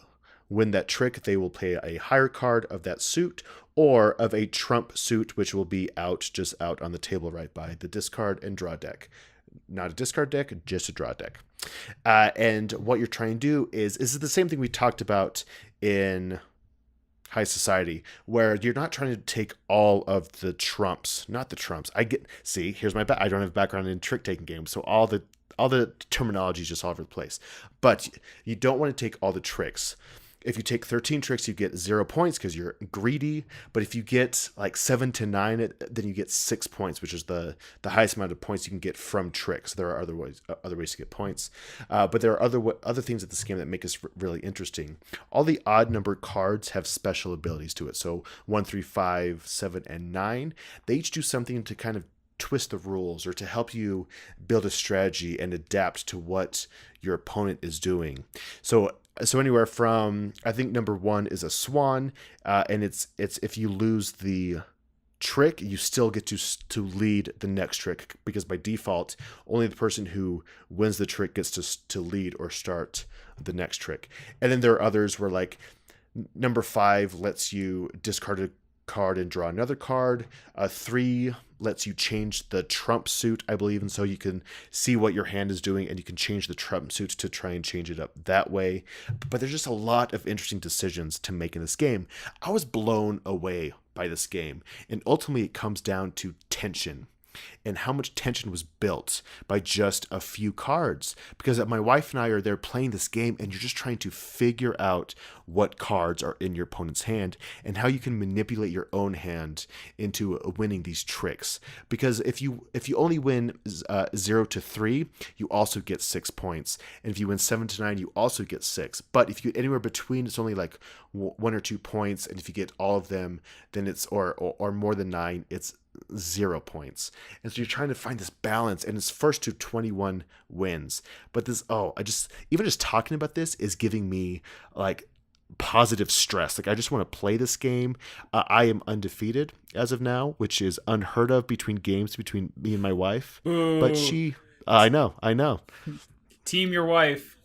win that trick, they will play a higher card of that suit or of a trump suit, which will be just out on the table right by the discard and draw deck. Not a discard deck, just a draw deck. And what you're trying to do is the same thing we talked about in High Society, where you're not trying to take all of the trumps, not the trumps. Here's my I don't have a background in trick taking games, so all the terminology is just all over the place. But you don't want to take all the tricks. If you take 13 tricks, you get 0 points because you're greedy. But if you get like 7 to 9, then you get 6 points, which is the highest amount of points you can get from tricks. There are other ways to get points, but there are other things at this game that make this really interesting. All the odd numbered cards have special abilities to it. So 1, 3, 5, 7, and 9. They each do something to kind of twist the rules or to help you build a strategy and adapt to what your opponent is doing. So anywhere from, I think number 1 is a swan, and it's if you lose the trick, you still get to lead the next trick, because by default, only the person who wins the trick gets to lead or start the next trick. And then there are others where, like, number 5 lets you discard a card and draw another card. 3 lets you change the trump suit, I believe, and so you can see what your hand is doing and you can change the trump suit to try and change it up that way. But there's just a lot of interesting decisions to make in this game. I was blown away by this game, and ultimately it comes down to tension and how much tension was built by just a few cards. Because my wife and I are there playing this game, and you're just trying to figure out what cards are in your opponent's hand and how you can manipulate your own hand into winning these tricks. Because if you only win 0 to 3, you also get 6 points, and if you win 7 to 9, you also get 6. But if you get anywhere between, it's only like 1 or 2 points, and if you get all of them, then it's or more than 9, it's 0 points. And so you're trying to find this balance, and it's first to 21 wins. But even just talking about this is giving me like positive stress. Like, I just want to play this game. I am undefeated as of now, which is unheard of between me and my wife. Ooh. But I know. Team your wife.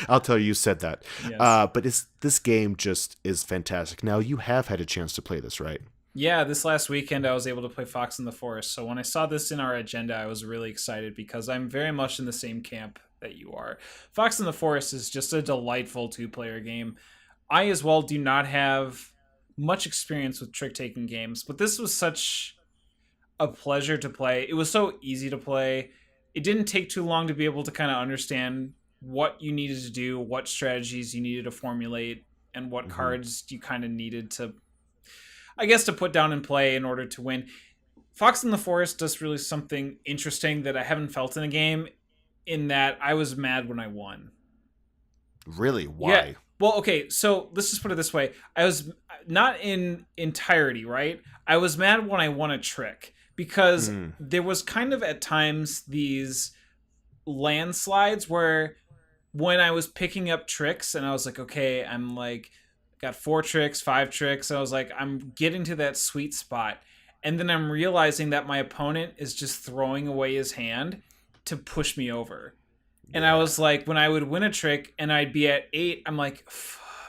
I'll tell you said that. Yes. But this game just is fantastic. Now, you have had a chance to play this, right? Yeah, this last weekend I was able to play Fox in the Forest. So when I saw this in our agenda, I was really excited because I'm very much in the same camp that you are. Fox in the Forest is just a delightful two-player game. I as well do not have much experience with trick-taking games, but this was such a pleasure to play. It was so easy to play. It didn't take too long to be able to kind of understand what you needed to do, what strategies you needed to formulate, and what cards you kind of needed to, I guess, to put down and play in order to win. Fox in the Forest does really something interesting that I haven't felt in a game, in that I was mad when I won. Really? Why? Yeah. Well, okay, so let's just put it this way. I was not in entirety, right? I was mad when I won a trick because there was kind of at times these landslides where when I was picking up tricks and I was like, okay, I'm like, got 4 tricks, 5 tricks. I was like, I'm getting to that sweet spot. And then I'm realizing that my opponent is just throwing away his hand to push me over. And I Yeah. was like, when I would win a trick and I'd be at 8, I'm like,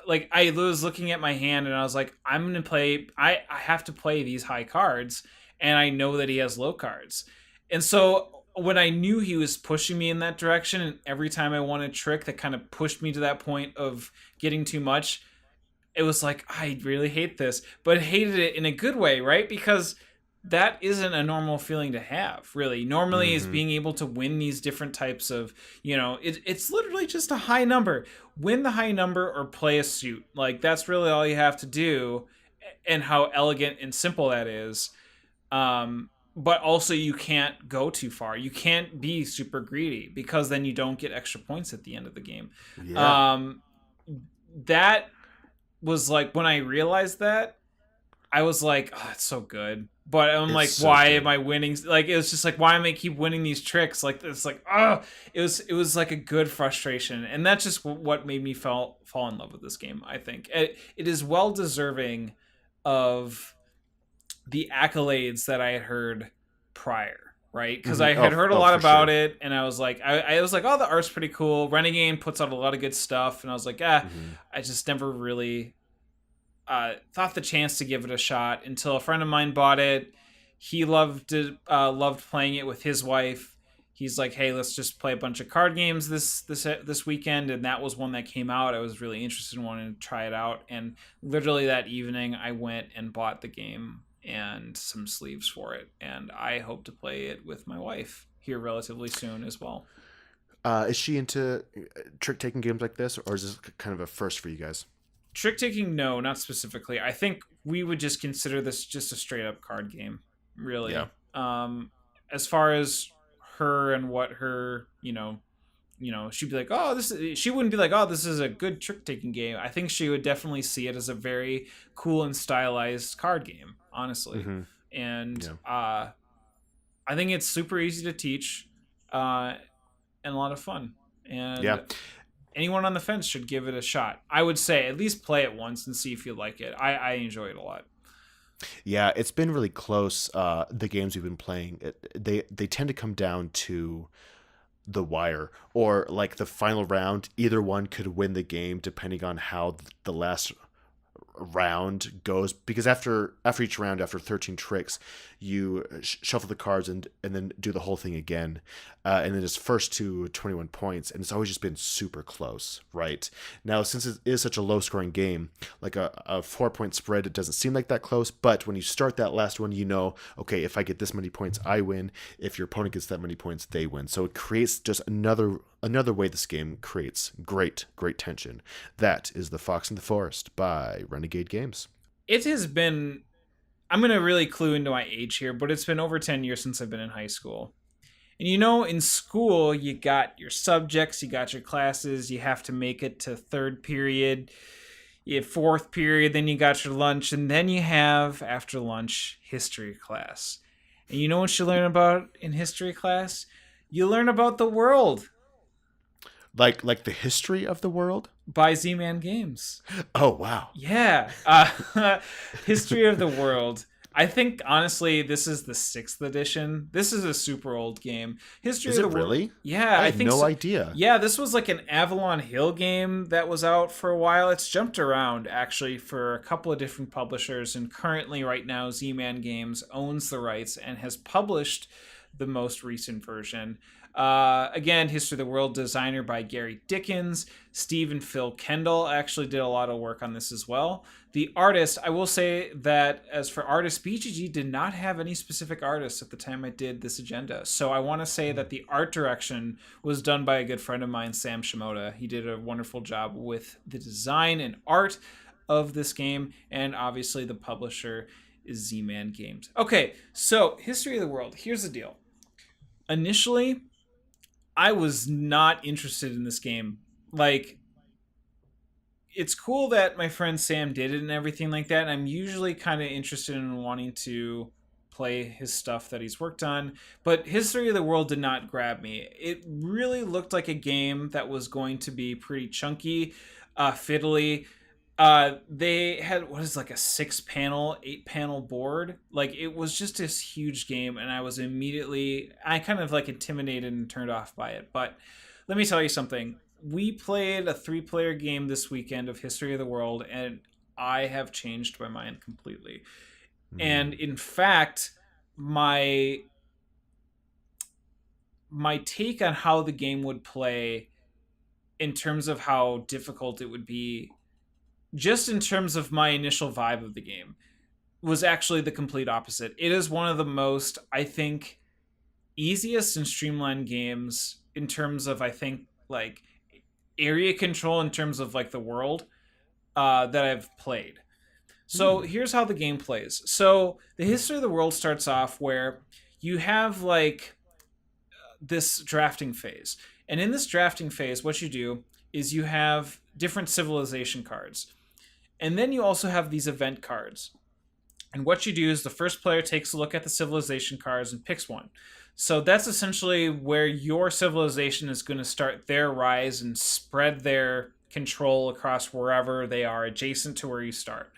like I was looking at my hand and I was like, I'm gonna play. I have to play these high cards, and I know that he has low cards, and so when I knew he was pushing me in that direction, and every time I won a trick that kind of pushed me to that point of getting too much, it was like I really hate this, but hated it in a good way, right? Because that isn't a normal feeling to have, really. Normally is Mm-hmm. being able to win these different types of, it's literally just a high number. Win the high number or play a suit. Like that's really all you have to do, and how elegant and simple that is. But also you can't go too far. You can't be super greedy because then you don't get extra points at the end of the game. Yeah. Um, that was like when I realized that, I was like, oh, it's so good. But I'm It's like, so why am good. I winning? Like, it was just like, why am I keep winning these tricks? Like, it's like, oh, it was like a good frustration, and that's just what made me fall in love with this game. I think it is well deserving of the accolades that I had heard prior, right? Because Mm-hmm. I Oh, had heard a oh, lot for about sure. it, and I was like, I was like, oh, the art's pretty cool. Renegade puts out a lot of good stuff, and I was like, Mm-hmm. I just never really thought the chance to give it a shot until a friend of mine bought it. He loved playing it with his wife. He's like, "Hey, let's just play a bunch of card games this weekend," and that was one that came out. I was really interested in wanting to try it out, and literally that evening, I went and bought the game and some sleeves for it, and I hope to play it with my wife here relatively soon as well. Is she into trick taking games like this, or is this kind of a first for you guys? Trick taking, no, not specifically. I think we would just consider this just a straight up card game, Yeah. really. As far as her and what her, she'd be like, oh, she wouldn't be like, oh, this is a good trick taking game. I think she would definitely see it as a very cool and stylized card game, honestly. Mm-hmm. And Yeah. I think it's super easy to teach, and a lot of fun. Yeah. And anyone on the fence should give it a shot. I would say at least play it once and see if you like it. I enjoy it a lot. Yeah. It's been really close. The games we've been playing, they tend to come down to the wire or like the final round. Either one could win the game depending on how the last round goes, because after each round, after 13 tricks, you shuffle the cards and then do the whole thing again, and then it's first to 21 points, and it's always just been super close. Right now, since it is such a low scoring game, like a 4 point spread, it doesn't seem like that close, but when you start that last one, you know, okay, if I get this many points, I win. If your opponent gets that many points, they win. So it creates just another way this game creates great tension. That is The Fox and the Forest by Renegade Games. It has been. I'm gonna really clue into my age here, but it's been over 10 years since I've been in high school. And in school, you got your subjects, you got your classes, you have to make it to third period, you have fourth period, then you got your lunch, and then you have, after lunch, history class. And you know what you learn about in history class? You learn about the world Like the history of the world. by Z Man Games. Oh wow. Yeah. History of the World. I think honestly, this is the 6th edition. This is a super old game. History Is of the it World. really? Yeah, I I had think no so. idea. Yeah, this was like an Avalon Hill game that was out for a while. It's jumped around actually for a couple of different publishers, and currently, right now, Z Man Games owns the rights and has published the most recent version. Again, History of the World designer by Gary Dickens. Steve and Phil Kendall actually did a lot of work on this as well. The artist, I will say that as for artists, BGG did not have any specific artists at the time I did this agenda. So I want to say that the art direction was done by a good friend of mine, Sam Shimoda. He did a wonderful job with the design and art of this game, and obviously the publisher is Z-Man Games. Okay, so History of the World. Here's the deal. Initially, I was not interested in this game. Like, it's cool that my friend Sam did it and everything like that. And I'm usually kind of interested in wanting to play his stuff that he's worked on. But History of the World did not grab me. It really looked like a game that was going to be pretty chunky, fiddly. They had what is like a 6 panel, 8 panel board. Like it was just this huge game, and I kind of like intimidated and turned off by it. But let me tell you something. We played a 3 player game this weekend of History of the World, and I have changed my mind completely. And Mm. in fact, my my take on how the game would play in terms of how difficult it would be, just in terms of my initial vibe of the game, was actually the complete opposite. It is one of the most, I think, easiest and streamlined games in terms of, I think, like area control in terms of like the world that I've played. So Mm. here's how the game plays. So the History of the World starts off where you have like this drafting phase. And in this drafting phase, what you do is you have different civilization cards. And then you also have these event cards. And what you do is the first player takes a look at the civilization cards and picks one. So that's essentially where your civilization is going to start their rise and spread their control across wherever they are adjacent to where you start.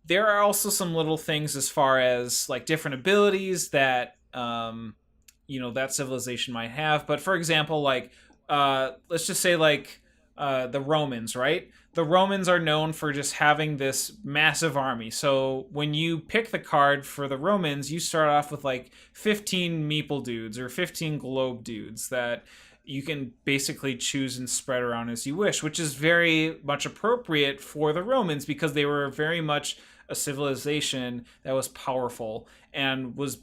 There are also some little things as far as like different abilities that that civilization might have. But for example, like let's just say like the Romans, right? The Romans are known for just having this massive army. So when you pick the card for the Romans, you start off with like 15 meeple dudes or 15 globe dudes that you can basically choose and spread around as you wish, which is very much appropriate for the Romans because they were very much a civilization that was powerful and was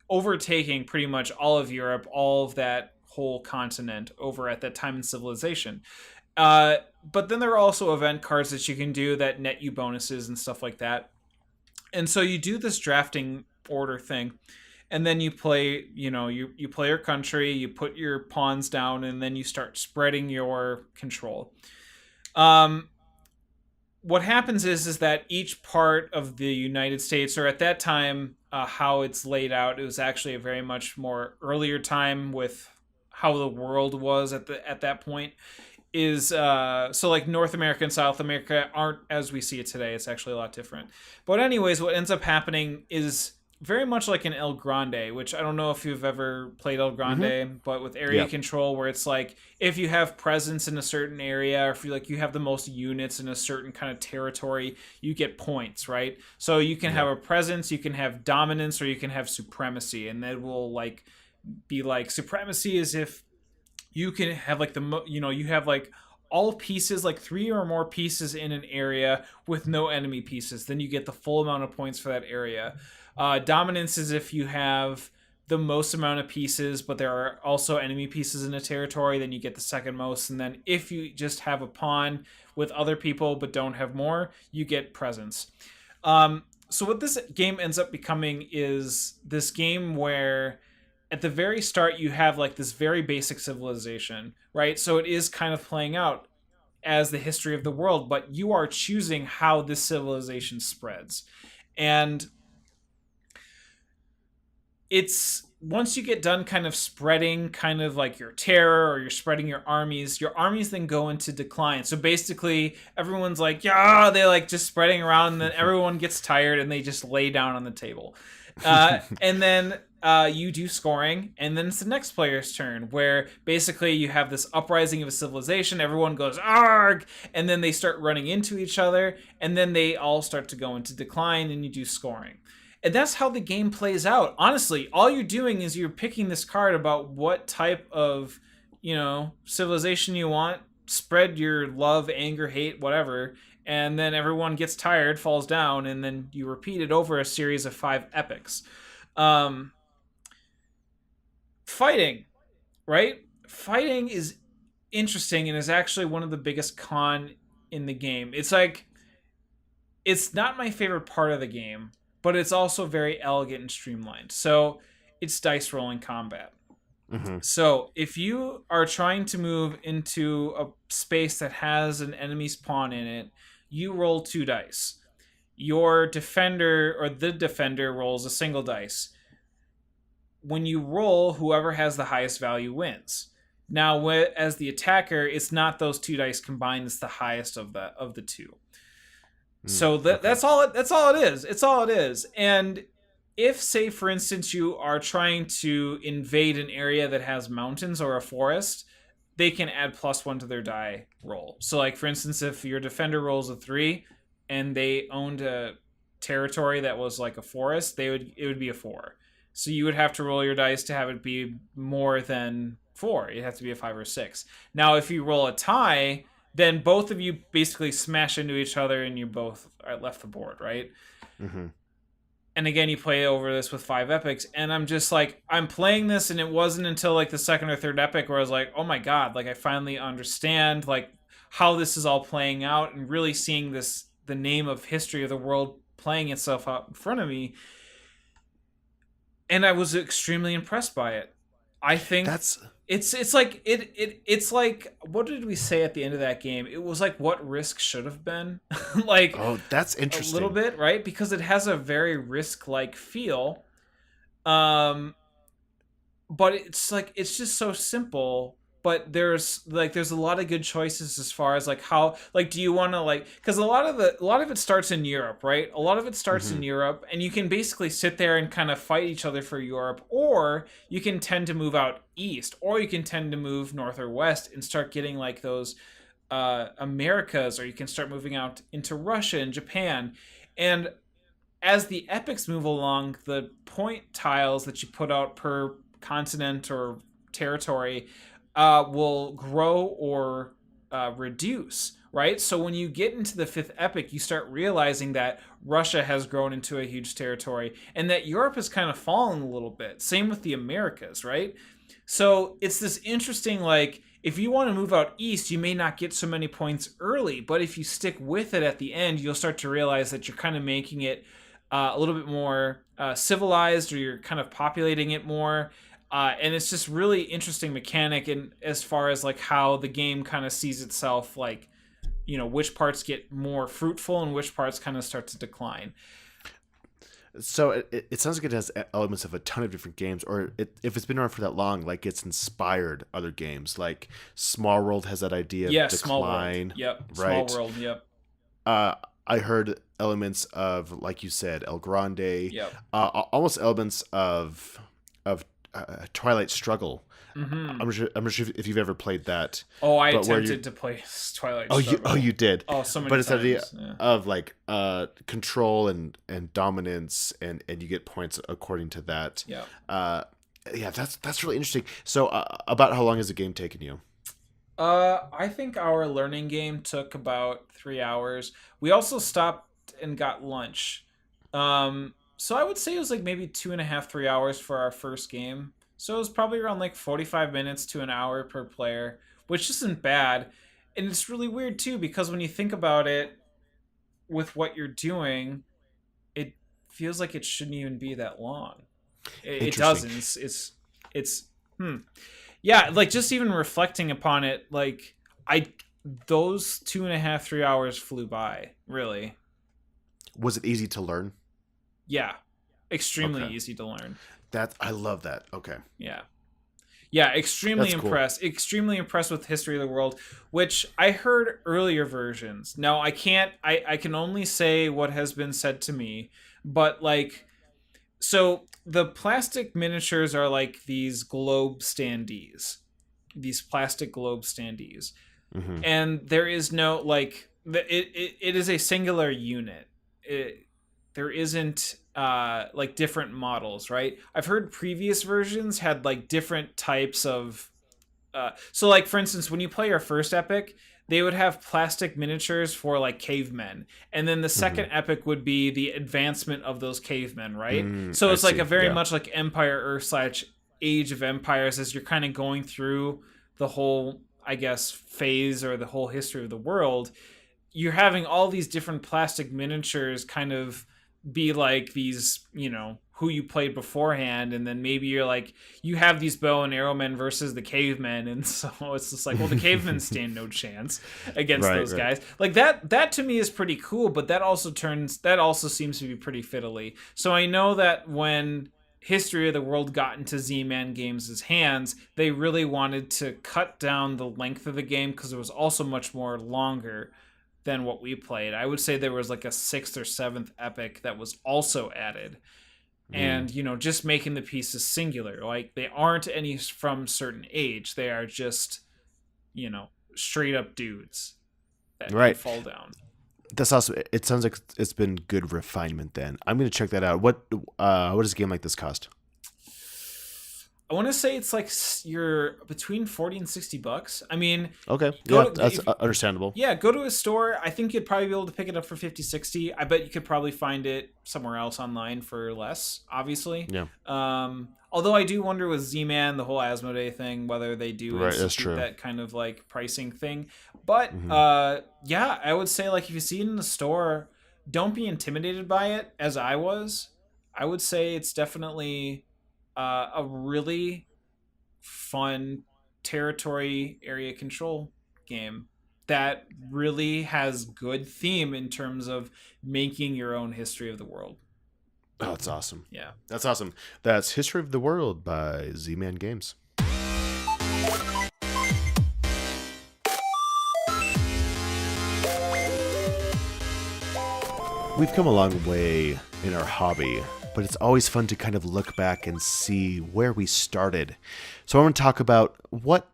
overtaking pretty much all of Europe, all of that whole continent over at that time in civilization. But then there are also event cards that you can do that net you bonuses and stuff like that. And so you do this drafting order thing, and then you play. You play your country, you put your pawns down, and then you start spreading your control. Um, what happens is that each part of the United States, or at that time, how it's laid out, it was actually a very much more earlier time with how the world was at that point. Is so like North America and South America aren't as we see it today. It's actually a lot different. But anyways, what ends up happening is very much like an El Grande, which I don't know if you've ever played El Mm-hmm. Grande, but with area Yeah. control, where it's like if you have presence in a certain area, or if you have the most units in a certain kind of territory, you get points, right? So you can Yeah. have a presence, you can have dominance, or you can have supremacy, and that will like be like supremacy is if you can have like you have like all pieces, like 3 or more pieces in an area with no enemy pieces, then you get the full amount of points for that area. Dominance is if you have the most amount of pieces but there are also enemy pieces in a territory, then you get the second most. And then if you just have a pawn with other people but don't have more, you get presence. So what this game ends up becoming is this game where at the very start you have like this very basic civilization, right? So it is kind of playing out as the history of the world, but you are choosing how this civilization spreads. And it's once you get done kind of spreading kind of like your terror, or you're spreading your armies then go into decline. So basically everyone's like, yeah, they like just spreading around, and then everyone gets tired and they just lay down on the table. And then you do scoring, and then it's the next player's turn, where basically you have this uprising of a civilization. Everyone goes arg, and then they start running into each other, and then they all start to go into decline, and you do scoring. And that's how the game plays out. Honestly, all you're doing is you're picking this card about what type of, civilization you want. Spread your love, anger, hate, whatever, and then everyone gets tired, falls down, and then you repeat it over a series of 5 epics. Um, Fighting, right? Fighting is interesting and is actually one of the biggest con in the game. It's like it's not my favorite part of the game, but it's also very elegant and streamlined. So it's dice rolling combat. Mm-hmm. So if you are trying to move into a space that has an enemy's pawn in it, you roll 2 dice. your defender or the defender rolls a single dice. When you roll, whoever has the highest value wins. Now, as the attacker, it's not those two dice combined; it's the highest of the two. Mm, So okay. that's all. That's all it is. It's all it is. And if, say, for instance, you are trying to invade an area that has mountains or a forest, they can add +1 to their die roll. So, like for instance, if your defender rolls a 3 and they owned a territory that was like a forest, it would be a 4. So you would have to roll your dice to have it be more than 4. It'd have to be a 5 or 6. Now, if you roll a tie, then both of you basically smash into each other and you both are left the board, right? Hmm. And again, you play over this with 5 epics, and I'm just like, I'm playing this, and it wasn't until like the second or third epic where I was like, oh my god, like I finally understand like how this is all playing out, and really seeing this, the name of history of the world playing itself out in front of me, and I was extremely impressed by it. I think That's it's like it's like, what did we say at the end of that game? It was like what Risk should have been, like oh, that's a little interesting. bit, right? Because it has a very Risk like feel. Um, but it's like it's just so simple, but there's a lot of good choices as far as like how, like, do you want to, like, because a lot of it starts in Europe, right? A lot of it starts Hmm. in Europe, and you can basically sit there and kind of fight each other for Europe, or you can tend to move out east, or you can tend to move north or west and start getting like those Americas, or you can start moving out into Russia and Japan. And as the epics move along, the point tiles that you put out per continent or territory will grow or reduce, right? So when you get into the fifth epic, you start realizing that Russia has grown into a huge territory and that Europe has kind of fallen a little bit. Same with the Americas, right? So it's this interesting, like, if you want to move out east, you may not get so many points early, but if you stick with it at the end, you'll start to realize that you're kind of making it a little bit more civilized, or you're kind of populating it more. And it's just really interesting mechanic, and as far as like how the game kind of sees itself, like, you know, which parts get more fruitful and which parts kind of start to decline. So it sounds like it has elements of a ton of different games, or if it's been around for that long, like it's inspired other games. Like Small World has that idea of Yeah, small world. decline, Yep, small right? world. Yep, I heard elements of, like you said, El Grande, yep. almost elements of Twilight Struggle. Mm-hmm. I'm not sure if you've ever played that, Oh, I but where you attempted to play Twilight oh Struggle. you did, Oh, so but many it's the idea times. Yeah. of like control and dominance, and you get points according to that. Yeah. Uh, yeah, that's really interesting. So about how long has the game taken you? I think our learning game took about 3 hours. We also stopped and got lunch. So I would say it was like maybe 2.5, 3 hours for our first game. So it was probably around like 45 minutes to an hour per player, which isn't bad. And it's really weird too, because when you think about it, with what you're doing, it feels like it shouldn't even be that long. It Interesting. doesn't. It's hmm. Yeah, like just even reflecting upon it, like I those 2.5, 3 hours flew by. Really, Was it easy to learn? yeah, extremely Okay, easy to learn. I love that. Okay, Yeah, yeah, extremely that's cool. impressed. Extremely impressed with history of the world, which I heard earlier versions. Now I can't. I can only say what has been said to me, but like, so the plastic miniatures are like these globe standees, these plastic globe standees, Hmm. and there is no like it is a singular unit. There isn't like different models, right? I've heard previous versions had like different types of so like for instance, when you play your first epic, they would have plastic miniatures for like cavemen, and then the Hmm. second epic would be the advancement of those cavemen, right? Mm, So I it's like a see. very Yeah. much like Empire Earth slash Age of Empires, as you're kind of going through the whole, I guess, phase or the whole history of the world. You're having all these different plastic miniatures kind of be like these, you know, who you played beforehand, and then maybe you're like you have these bow and arrow men versus the cavemen, and so it's just like, well, the cavemen stand no chance against Right, those right. guys. Like that to me is pretty cool, but that also seems to be pretty fiddly. So I know that when History of the World got into Z-Man Games' hands, they really wanted to cut down the length of the game because it was also much more longer than what we played. I would say there was like a sixth or seventh epic that was also added, Mm. and just making the pieces singular, like they aren't any from certain age, they are just straight up dudes that can Right. fall down. That's awesome. It sounds like it's been good refinement. Then I'm gonna check that out. What does a game like this cost? I want to say it's like you're between 40 and $60. I mean, Okay, yeah, go to that's if understandable. yeah, go to a store. I think you'd probably be able to pick it up for 50, 60. I bet you could probably find it somewhere else online for less, obviously. Yeah, Although I do wonder with Z-Man, the whole Asmodee thing, whether they do right. That's institute true. that kind of like pricing thing. But Hmm. yeah, I would say like if you see it in the store, don't be intimidated by it as I was. I would say it's definitely a really fun territory area control game that really has good theme in terms of making your own history of the world. Oh, that's awesome. Yeah. That's awesome. That's History of the World by Z-Man Games. We've come a long way in our hobby, but it's always fun to kind of look back and see where we started. So I want to talk about what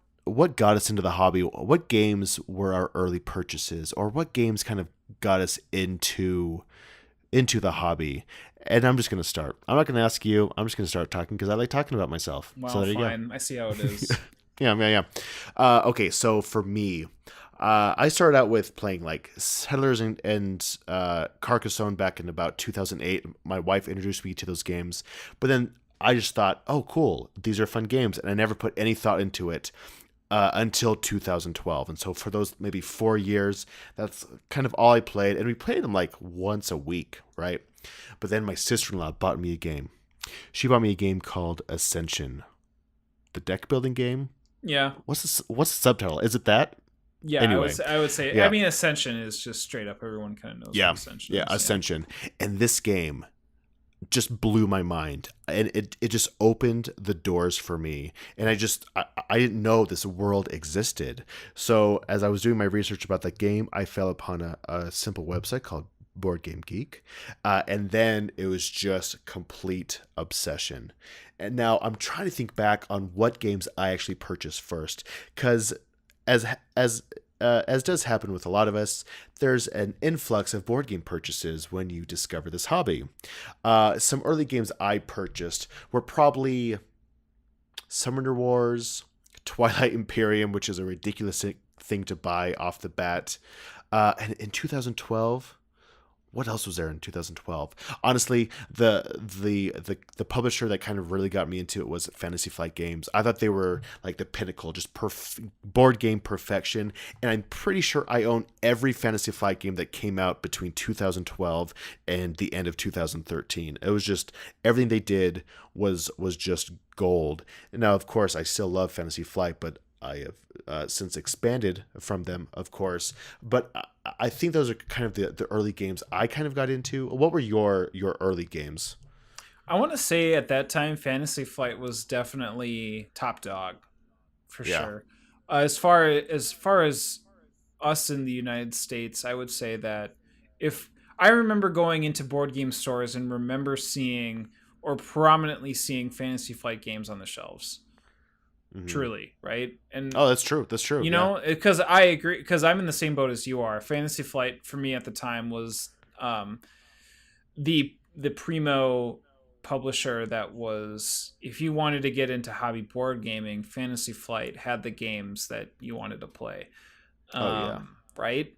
got us into the hobby, what games were our early purchases, or what games kind of got us into the hobby. And I'm just going to start. I'm not going to ask you. I'm just going to start talking because I like talking about myself. So Well, there you go. fine. I see how it is. Yeah, yeah, yeah. Okay, so for me, I started out with playing like Settlers and Carcassonne back in about 2008. My wife introduced me to those games, but then I just thought, oh, cool, these are fun games, and I never put any thought into it until 2012. And so for those maybe 4 years, that's kind of all I played, and we played them like once a week, right? But then my sister-in-law bought me a game. She bought me a game called Ascension, the deck building game. Yeah. What's the subtitle? Is it that? Yeah, Anyway, I would say. I yeah, mean, Ascension is just straight up. Everyone kind of knows what yeah, Ascension yeah, is. Yeah. Ascension. And this game just blew my mind, and it just opened the doors for me. And I didn't know this world existed. So as I was doing my research about that game, I fell upon a simple website called Board Game Geek, and then it was just complete obsession. And now I'm trying to think back on what games I actually purchased first, because as as as does happen with a lot of us, there's an influx of board game purchases when you discover this hobby. Some early games I purchased were probably Summoner Wars, Twilight Imperium, which is a ridiculous thing to buy off the bat. And in 2012, what else was there in 2012? Honestly, the publisher that kind of really got me into it was Fantasy Flight Games. I thought they were like the pinnacle, just board game perfection. And I'm pretty sure I own every Fantasy Flight game that came out between 2012 and the end of 2013. It was just everything they did was just gold. And now, of course, I still love Fantasy Flight, but I have since expanded from them, of course. But I think those are kind of the early games I kind of got into. What were your early games? I want to say at that time, Fantasy Flight was definitely top dog, for Yeah. sure. As far as us in the United States, I would say that if I remember going into board game stores and remember seeing or prominently seeing Fantasy Flight games on the shelves. Hmm. Truly, right? And Oh, that's true. That's true. Yeah. because I agree, because I'm in the same boat as you are. Fantasy Flight for me at the time was the primo publisher that was, if you wanted to get into hobby board gaming, Fantasy Flight had the games that you wanted to play. Oh yeah. Right?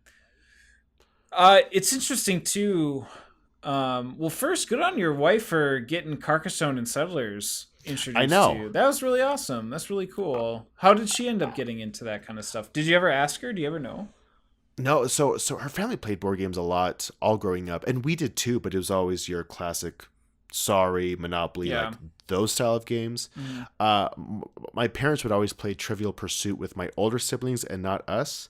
It's interesting too. Well, first, good on your wife for getting Carcassonne and Settlers I introduced to know. you. That was really awesome. That's really cool. How did she end up getting into that kind of stuff? Did you ever ask her? Do you ever know? No, so her family played board games a lot all growing up, and we did too. But it was always your classic Sorry, Monopoly, Yeah. like those style of games. Mhm. My parents would always play Trivial Pursuit with my older siblings and not us.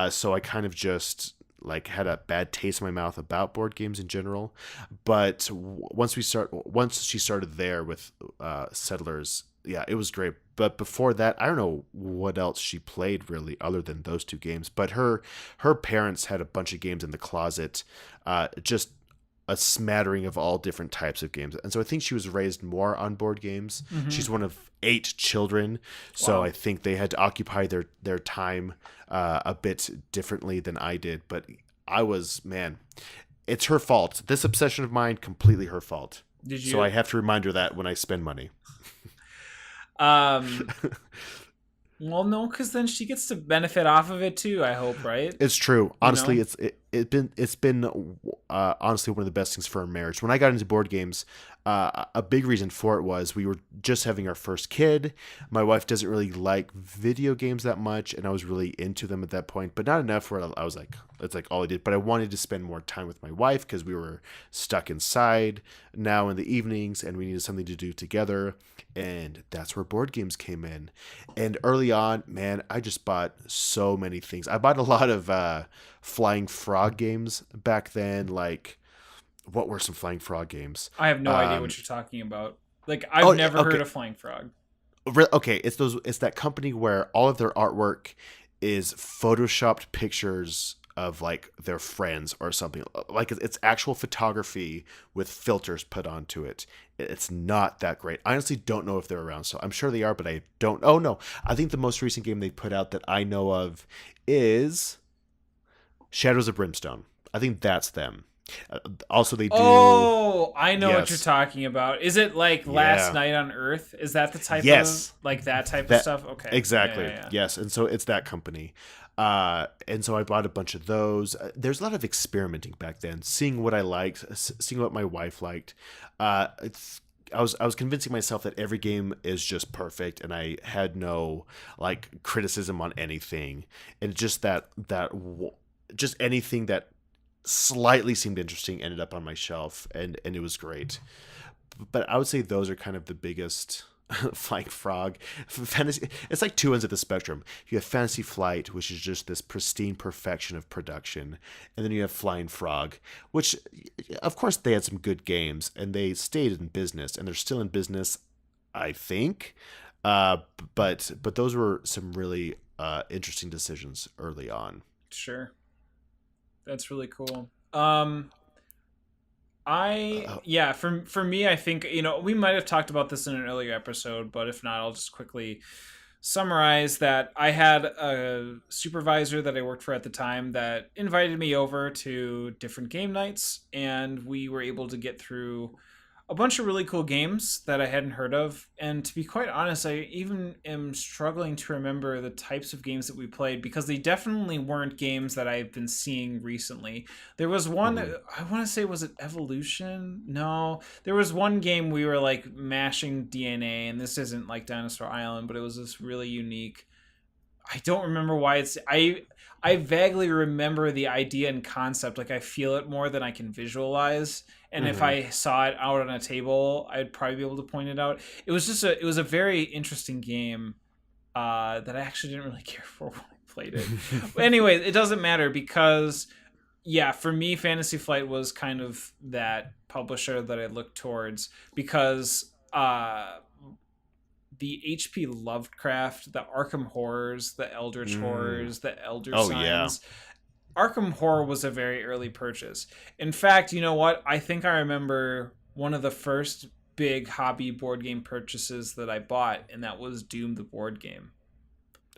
So I kind of just like had a bad taste in my mouth about board games in general. But once she started there with Settlers, yeah, it was great. But before that, I don't know what else she played really other than those two games. But her parents had a bunch of games in the closet, just a smattering of all different types of games. And so I think she was raised more on board games. She's Mhm. one of 8 children, so I Wow. think they had to occupy their time a bit differently than I did. But I was, man, it's her fault. This obsession of mine, completely her fault. Did So I you? have to remind her that when I spend money. Um. Well, no, because then she gets to benefit off of it too. I hope, right? It's true. You Honestly, know. it's been honestly one of the best things for our marriage. When I got into board games, a big reason for it was we were just having our first kid. My wife doesn't really like video games that much, and I was really into them at that point, but not enough where I was like, it's like all I did. But I wanted to spend more time with my wife because we were stuck inside now in the evenings, and we needed something to do together. And that's where board games came in. And early on, man, I just bought so many things. I bought a lot of Flying Frog games back then. Like, what were some Flying Frog games? I have no idea what Um, you're talking about. Like, I've oh, never heard okay, of Flying Frog. okay. It's those. It's that company where all of their artwork is photoshopped pictures of like their friends or something. Like it's actual photography with filters put onto it. It's not that great. I honestly don't know if they're around. So I'm sure they are, but I don't. Oh no, I think the most recent game they put out that I know of is Shadows of Brimstone. I think that's them. Also, they do. Oh, I know what you're Yes. talking about. Is it like Last Yeah. Night on Earth? Is that the type of Yes. like that type of That stuff? Okay. Yeah, exactly. yeah, yeah. Yes. And so it's that company. And so I bought a bunch of those. There's a lot of experimenting back then, seeing what I liked, seeing what my wife liked. It's I was convincing myself that every game is just perfect, and I had no like criticism on anything, and just just anything that slightly seemed interesting ended up on my shelf, and it was great. But I would say those are kind of the biggest. Flying Frog, fantasy. It's like two ends of the spectrum. You have Fantasy Flight, which is just this pristine perfection of production, and then you have Flying Frog, which, of course, they had some good games and they stayed in business, and they're still in business, I think. But those were some really interesting decisions early on. Sure. That's really cool. I Uh, yeah, for me, I think we might have talked about this in an earlier episode, but if not, I'll just quickly summarize that I had a supervisor that I worked for at the time that invited me over to different game nights, and we were able to get through a bunch of really cool games that I hadn't heard of. And to be quite honest, I even am struggling to remember the types of games that we played because they definitely weren't games that I've been seeing recently. There was one, mhm. I want to say, was it Evolution? No. There was one game we were like mashing DNA, and this isn't like Dinosaur Island, but it was this really unique. I don't remember why it's. I vaguely remember the idea and concept. Like I feel it more than I can visualize. And if Mhm. I saw it out on a table, I'd probably be able to point it out. It was a very interesting game that I actually didn't really care for when I played it. But anyway, it doesn't matter because yeah, for me, Fantasy Flight was kind of that publisher that I looked towards because the H.P. Lovecraft, the Arkham Horrors, the Eldritch Mm. Horrors, the Elder Oh yeah. Signs. Arkham Horror was a very early purchase. In fact, you know what? I think I remember one of the first big hobby board game purchases that I bought, and that was Doom the board game.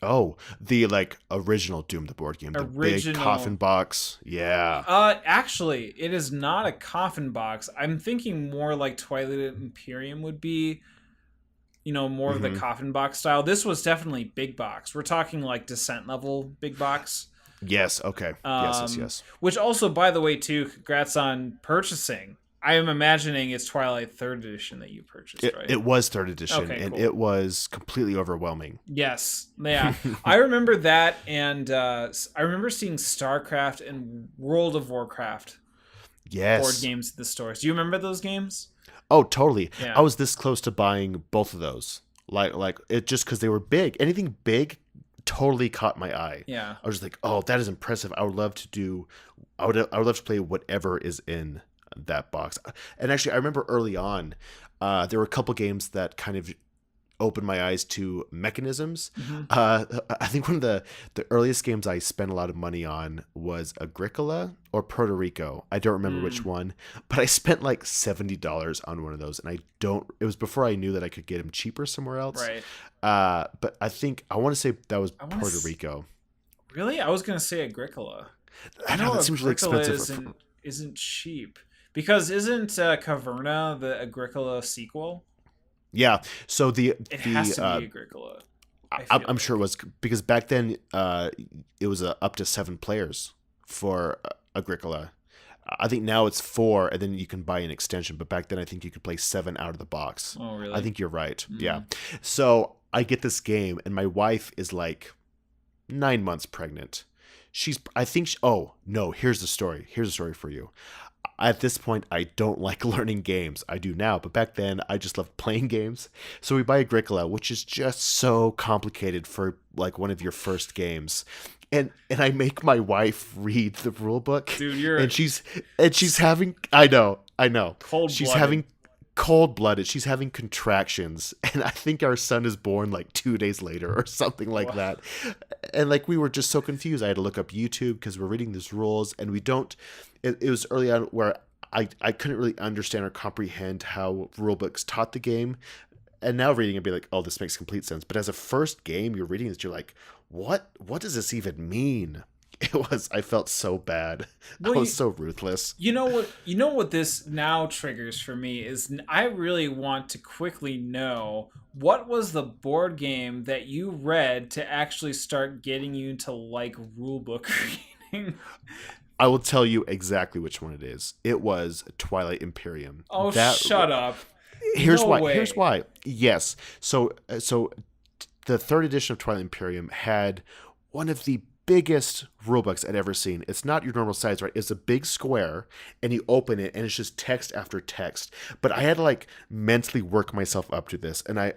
Oh, the like original Doom the board game, the big coffin Original. box. Yeah. Actually, it is not a coffin box. I'm thinking more like Twilight Imperium would be, more of the Hmm. coffin box style. This was definitely big box. We're talking like Descent level big box. Yes. Okay. Yes. Yes. Yes. Which also, by the way, too, congrats on purchasing. I am imagining it's Twilight Third Edition that you purchased, right? It was third edition, Okay, and cool. it was completely overwhelming. Yes, yeah, I remember that, and I remember seeing StarCraft and World of Warcraft board Yes. games at the stores. Do you remember those games? Oh, totally. I Yeah, was this close to buying both of those. Like it just because they were big. Anything big totally caught my eye. yeah. I was just like, oh, that is impressive. I would love to do. I would love to play whatever is in that box. And actually, I remember early on, there were a couple games that kind of opened my eyes to mechanisms. Hmm. I think one of the earliest games I spent a lot of money on was Agricola or Puerto Rico. I don't remember which Mm, one, but I spent like $70 on one of those, and I don't. It was before I knew that I could get them cheaper somewhere else. right. But I think I want to say that was I want Puerto to. Rico. Really, I was gonna say Agricola. I I know know that seems really Agricola expensive. isn't cheap because isn't Caverna the Agricola sequel? Yeah. So It has the to be Agricola. I I'm feel I'm sure it like. was because back then it was up to 7 players for Agricola. I think now it's 4, and then you can buy an extension. But back then, I think you could play 7 out of the box. Oh, I really? think you're right. Yeah. Mm. So I get this game, and my wife is like 9 months pregnant. I think, oh, no, here's the story. Here's the story for you. At this point, I don't like learning games. I do now, but back then, I just loved playing games. So we buy Agricola, which is just so complicated for like one of your first games. And I make my wife read the rule book, Dude, and you're she's having, I know, cold she's blooded. having cold blooded. She's having contractions, and I think our son is born like 2 days later or something like that. And like we were just so confused. I had to look up YouTube because we're reading these rules, and we don't. It was early on where I couldn't really understand or comprehend how rule books taught the game. And now reading it, be like, oh, this makes complete sense. But as a first game, you're reading this, you're like, what does this even mean? I felt so bad. Well, I was so ruthless. you know what this now triggers for me is I really want to quickly know what was the board game that you read to actually start getting you to like rulebook reading. I will tell you exactly which one it is. It was Twilight Imperium. Oh, That shut up. here's No why. Here's way. why. Yes. So the third edition of Twilight Imperium had one of the biggest rulebooks I'd ever seen. It's not your normal size, right? It's a big square, and you open it, and it's just text after text. But I had to like mentally work myself up to this, and I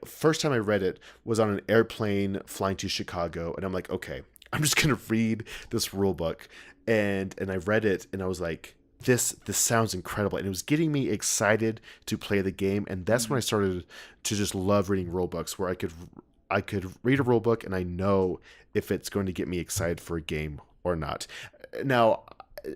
first time I read it was on an airplane flying to Chicago, and I'm like, okay, I'm just gonna read this rule book, and I read it, and I was like, this sounds incredible, and it was getting me excited to play the game, and that's when I Mhm. started to just love reading rule books, where I could read a rule book and I know if it's going to get me excited for a game or not. Now,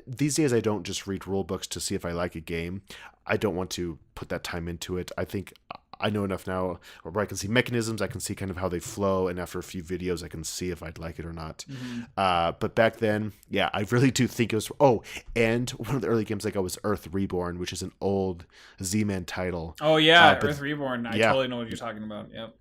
these days I don't just read rule books to see if I like a game. I don't want to put that time into it. I think I know enough now where I can see mechanisms, I can see kind of how they flow, and after a few videos, I can see if I'd like it or not. Mhm. But back then, yeah, I really do think it was. Oh, and one of the early games I got was Earth Reborn, which is an old Z-Man title. Oh yeah, But Earth Reborn. I yeah, totally know what you're talking about. Yep.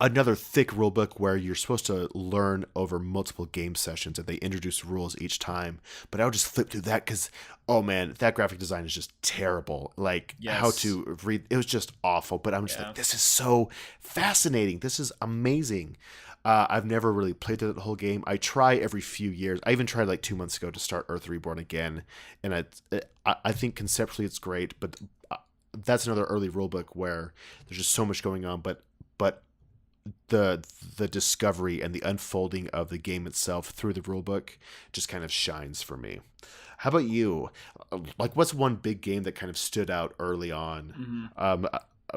another thick rule book where you're supposed to learn over multiple game sessions and they introduce rules each time. But I would just flip through that because, oh man, that graphic design is just terrible. Like how Yes. to read, it was just awful. But I'm just Yeah. like, this is so fascinating. This is amazing. I've never really played through the whole game. I try every few years. I even tried like 2 months ago to start Earth Reborn again, and I think conceptually it's great, but that's another early rulebook where there's just so much going on, but the the discovery and the unfolding of the game itself through the rulebook just kind of shines for me. How about you? Like, what's one big game that kind of stood out early on? Hmm.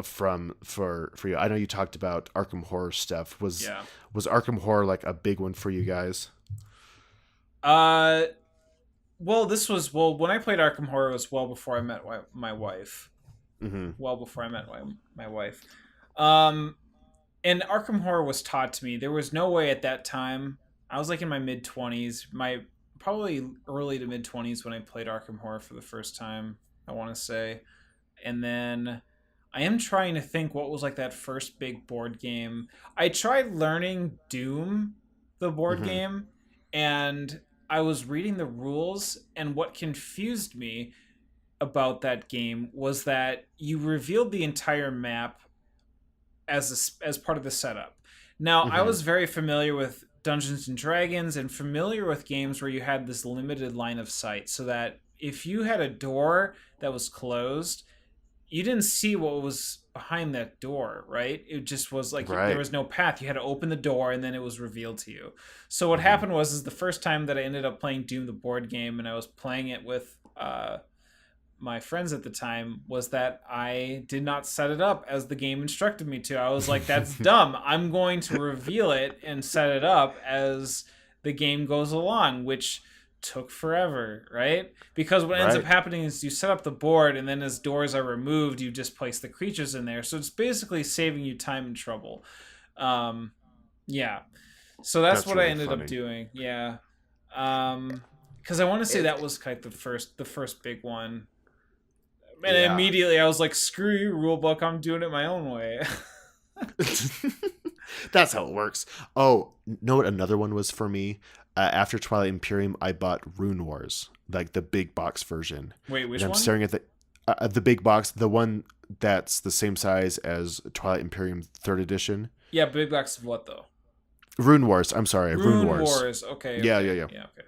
From for you, I know you talked about Arkham Horror stuff. Yeah. Was Arkham Horror like a big one for you guys? Uh, well, when I played Arkham Horror it was well before I met my wife. Mm-hmm. Well before I met my wife. Um, and Arkham Horror was taught to me. There was no way at that time. I was like in my mid 20s, my probably early to mid 20s when I played Arkham Horror for the first time, I want to say. And then I am trying to think what was like that first big board game. I tried learning Doom, the board Mm-hmm. game, and I was reading the rules, and what confused me about that game was that you revealed the entire map as part of the setup. Now, I Mm-hmm. was very familiar with Dungeons and Dragons and familiar with games where you had this limited line of sight so that if you had a door that was closed, you didn't see what was behind that door, right? It just was like there Right. was no path. You had to open the door and then it was revealed to you. So what Hmm. happened was is the first time that I ended up playing Doom the board game and I was playing it with my friends at the time was that I did not set it up as the game instructed me to. I was like, that's dumb. I'm going to reveal it and set it up as the game goes along, which took forever, right? Because what ends up Right. happening is you set up the board and then as doors are removed, you just place the creatures in there. So it's basically saving you time and trouble. Um, yeah. So that's That's what I really ended up funny. doing. Yeah. Because I want to say that It, was kind of the first big one, and yeah. immediately I was like, "Screw you, rulebook! I'm doing it my own way." That's how it works. Oh, know what another one was for me? After Twilight Imperium, I bought Rune Wars, like the big box version, Wait, and which I'm one? staring at the big box, the one that's the same size as Twilight Imperium Third Edition. Yeah, big box of what though? Rune Wars. I'm sorry, Rune Rune Wars. Wars. Okay, Yeah, yeah, okay, yeah. yeah, okay.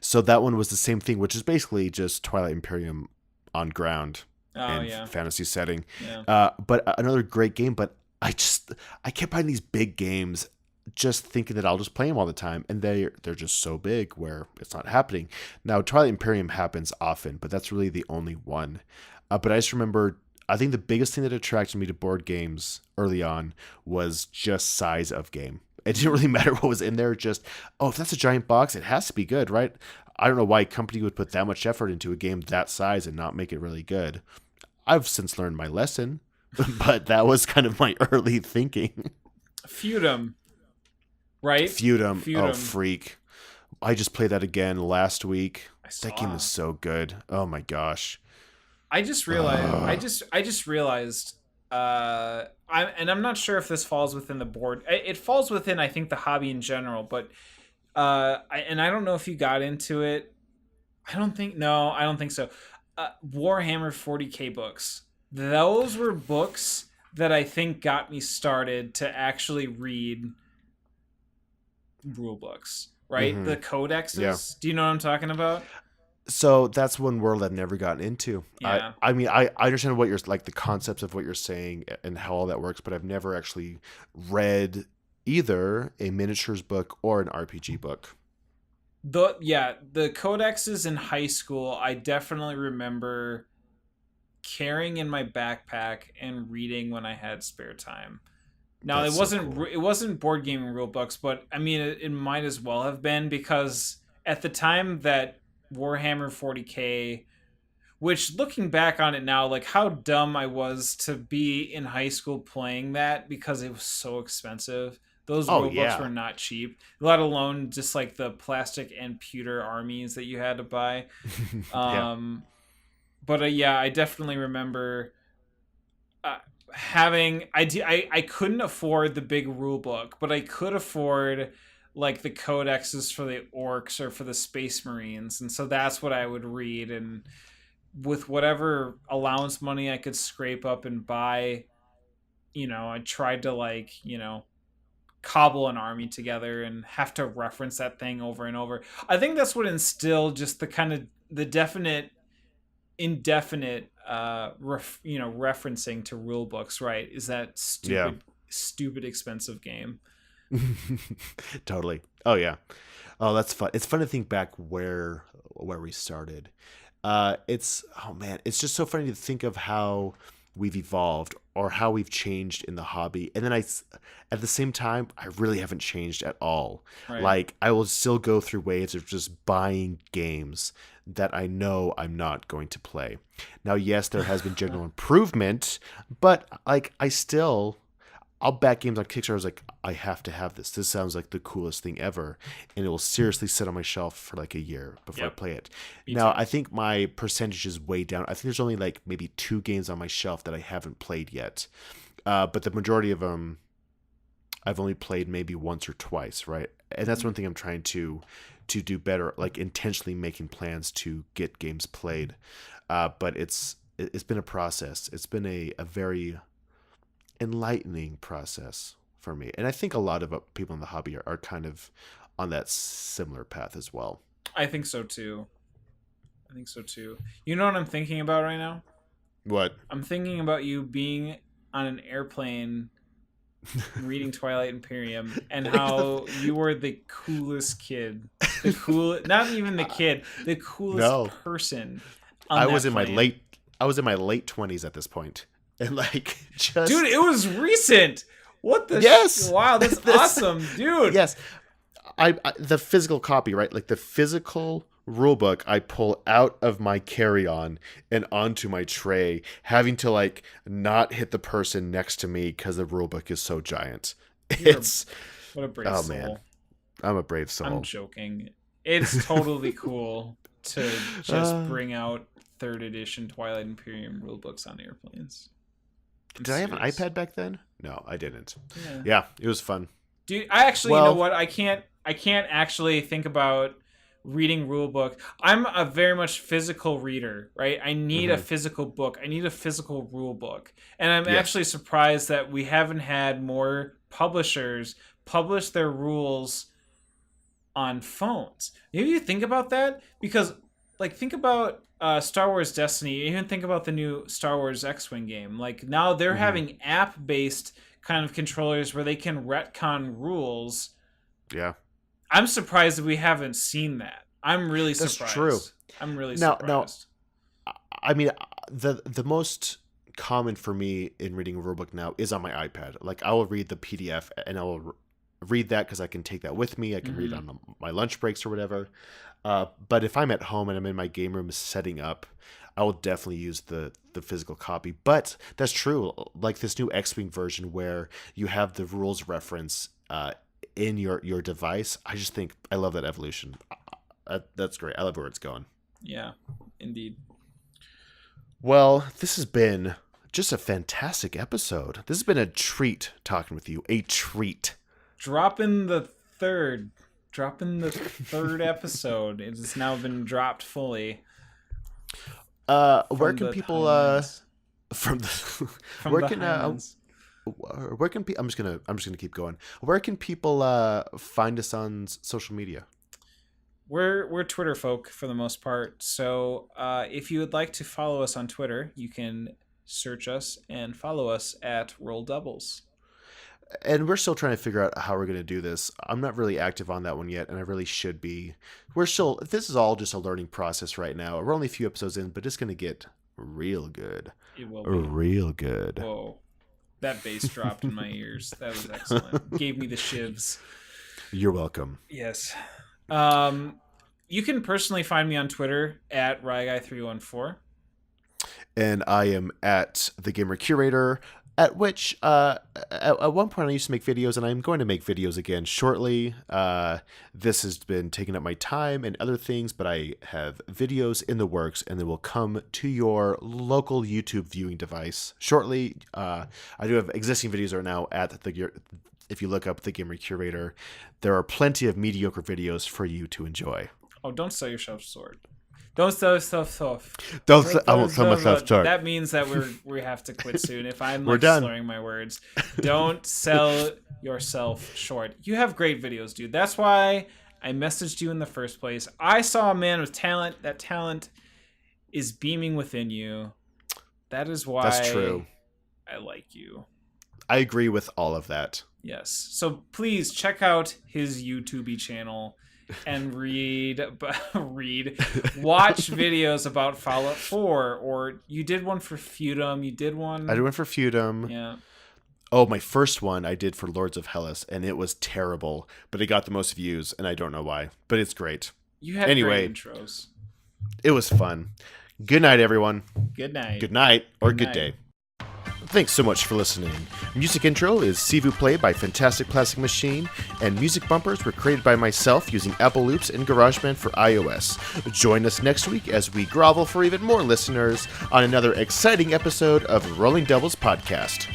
So that one was the same thing, which is basically just Twilight Imperium on ground Oh and yeah, fantasy setting. yeah. But another great game. But I kept buying these big games, just thinking that I'll just play them all the time, and they're just so big where it's not happening. Now Twilight Imperium happens often, but that's really the only one. But I just remember. I think the biggest thing that attracted me to board games early on was just size of game. It didn't really matter what was in there. Just, oh, if that's a giant box, it has to be good, right? I don't know why a company would put that much effort into a game that size and not make it really good. I've since learned my lesson, but that was kind of my early thinking. Feudum, right? Feudum, oh Feudum. freak. I just played that again last week. I That game saw. is so good. Oh my gosh. I just realized. Ugh. I just realized. I'm not sure if this falls within the board. It falls within, I think, the hobby in general, but I don't know if you got into it. I don't think. No, I don't think so. Warhammer 40K books. Those were books that I think got me started to actually read rule books. Right, Mm-hmm. the Yeah. codexes. Do you know what I'm talking about? So that's one world I've never gotten into. I Yeah. I mean I understand what you're like the concepts of what you're saying and how all that works, but I've never actually read either a miniatures book or an RPG book. The codexes in high school, I definitely remember carrying in my backpack and reading when I had spare time. Now That's so cool. it wasn't board gaming rule books, but I mean it might as well have been because at the time that Warhammer 40K, which looking back on it now, like how dumb I was to be in high school playing that because it was so expensive. Those Oh rule books yeah. were not cheap, let alone just like the plastic and pewter armies that you had to buy. Yeah. Um, but yeah, I definitely remember having I couldn't afford the big rule book, but I could afford like the codexes for the orcs or for the space marines, and so that's what I would read. And with whatever allowance money I could scrape up and buy, I tried to like cobble an army together and have to reference that thing over and over. I think that's what instilled just the kind of the definite indefinite referencing to rule books, right? Is that Yeah. stupid expensive game. Totally. Oh yeah. Oh, that's fun. It's fun to think back where we started. It's oh man, it's just so funny to think of how we've evolved or how we've changed in the hobby. And then at the same time, I really haven't changed at all. Right. Like I will still go through waves of just buying games that I know I'm not going to play. Now, yes, there has been general improvement, but like I'll back games on Kickstarter. I was like, I have to have this. This sounds like the coolest thing ever, and it will seriously sit on my shelf for like a year before I Yep. play it. Me Now, too. I think my percentage is way down. I think there's only like maybe 2 games on my shelf that I haven't played yet, but the majority of them I've only played maybe once or twice, right? And that's one thing I'm trying to do better, like intentionally making plans to get games played. But it's been a process. It's been a very enlightening process for me. And I think a lot of people in the hobby are kind of on that similar path as well. I think so too. I think so too. You know what I'm thinking about right now? What? I'm thinking about you being on an airplane reading Twilight Imperium and how you were the coolest kid. Not even the kid, the coolest No, person on I that was in my plane. late. I was in my late 20s at this point, and like Dude, just it was recent. What the yes, wow, that's this awesome, dude. yes. I the physical copy, right? Like the physical rule book I pull out of my carry-on and onto my tray, having to like not hit the person next to me because the rule book is so giant. You're It's what a brave oh soul. man, I'm a brave I'm soul. joking. It's totally cool to just Uh, bring out third edition Twilight Imperium rulebooks on airplanes. I'm did I have an serious. iPad back then? No, I didn't. Yeah. Yeah, it was fun. Dude, I actually, you know Well, what? I can't actually think about reading rule book. I'm a very much physical reader, right? I need a mhm, physical book. I need a physical rule book. And I'm yes, actually surprised that we haven't had more publishers publish their rules on phones. Maybe you think about that because, like, think about Star Wars Destiny. Even think about the new Star Wars X-wing game. Like now they're hmm having app-based kind of controllers where they can retcon rules. yeah, I'm surprised that we haven't seen that. I'm really that's true. surprised. I'm really Now, surprised. I mean, the most common for me in reading a rulebook now is on my iPad. Like I will read the PDF and I will read that because I can take that with me. I can read Hmm. on my lunch breaks or whatever. But if I'm at home and I'm in my game room setting up, I will definitely use the physical copy. But that's true. Like this new X-wing version where you have the rules reference in your device. I just think I love that evolution. That's great. I love where it's going. Yeah, indeed. Well, this has been just a fantastic episode. This has been a treat talking with you. A treat. Dropping the third. Dropping the third episode. It has now been dropped fully Where from can the people timelines. from the From where the can Highlands. I'm just gonna keep going. Where can people find us on social media? We're Twitter folk for the most part. So if you would like to follow us on Twitter, you can search us and follow us at Roll Doubles. And we're still trying to figure out how we're gonna do this. I'm not really active on that one yet, and I really should be. We're still. This is all just a learning process right now. We're only a few episodes in, but it's gonna get real good. It will be. Real good. Whoa. That bass dropped in my ears. That was excellent. Gave me the shivs. You're welcome. Yes. Um, you can personally find me on Twitter at Ryguy314. And I am at the Gamer Curator. At which, at one point, I used to make videos, and I'm going to make videos again shortly. This has been taking up my time and other things, but I have videos in the works, and they will come to your local YouTube viewing device shortly. I do have existing videos right now at the. If you look up the Gamer Curator, there are plenty of mediocre videos for you to enjoy. Oh, don't sell yourself short. Don't sell yourself soft. I won't sell myself short. That means that we have to quit soon. If I'm We're like done. slurring my words, don't sell yourself short. You have great videos, dude. That's why I messaged you in the first place. I saw a man with talent. That talent is beaming within you. That is why That's true. I like you. I agree with all of that. Yes. So please check out his YouTube channel and watch videos about Fallout 4, or you did one for Feudum. You did one. I did one for Feudum. Yeah. Oh, my first one I did for Lords of Hellas, and it was terrible, but it got the most views, and I don't know why, but it's great. You had Anyway, great intros. it was fun. Good night, everyone. Good night. Good night, or Good good night. day. Thanks so much for listening. Music intro is Sivu Play by Fantastic Plastic Machine, and music bumpers were created by myself using Apple Loops and GarageBand for iOS. Join us next week as we grovel for even more listeners on another exciting episode of Rolling Doubles Podcast.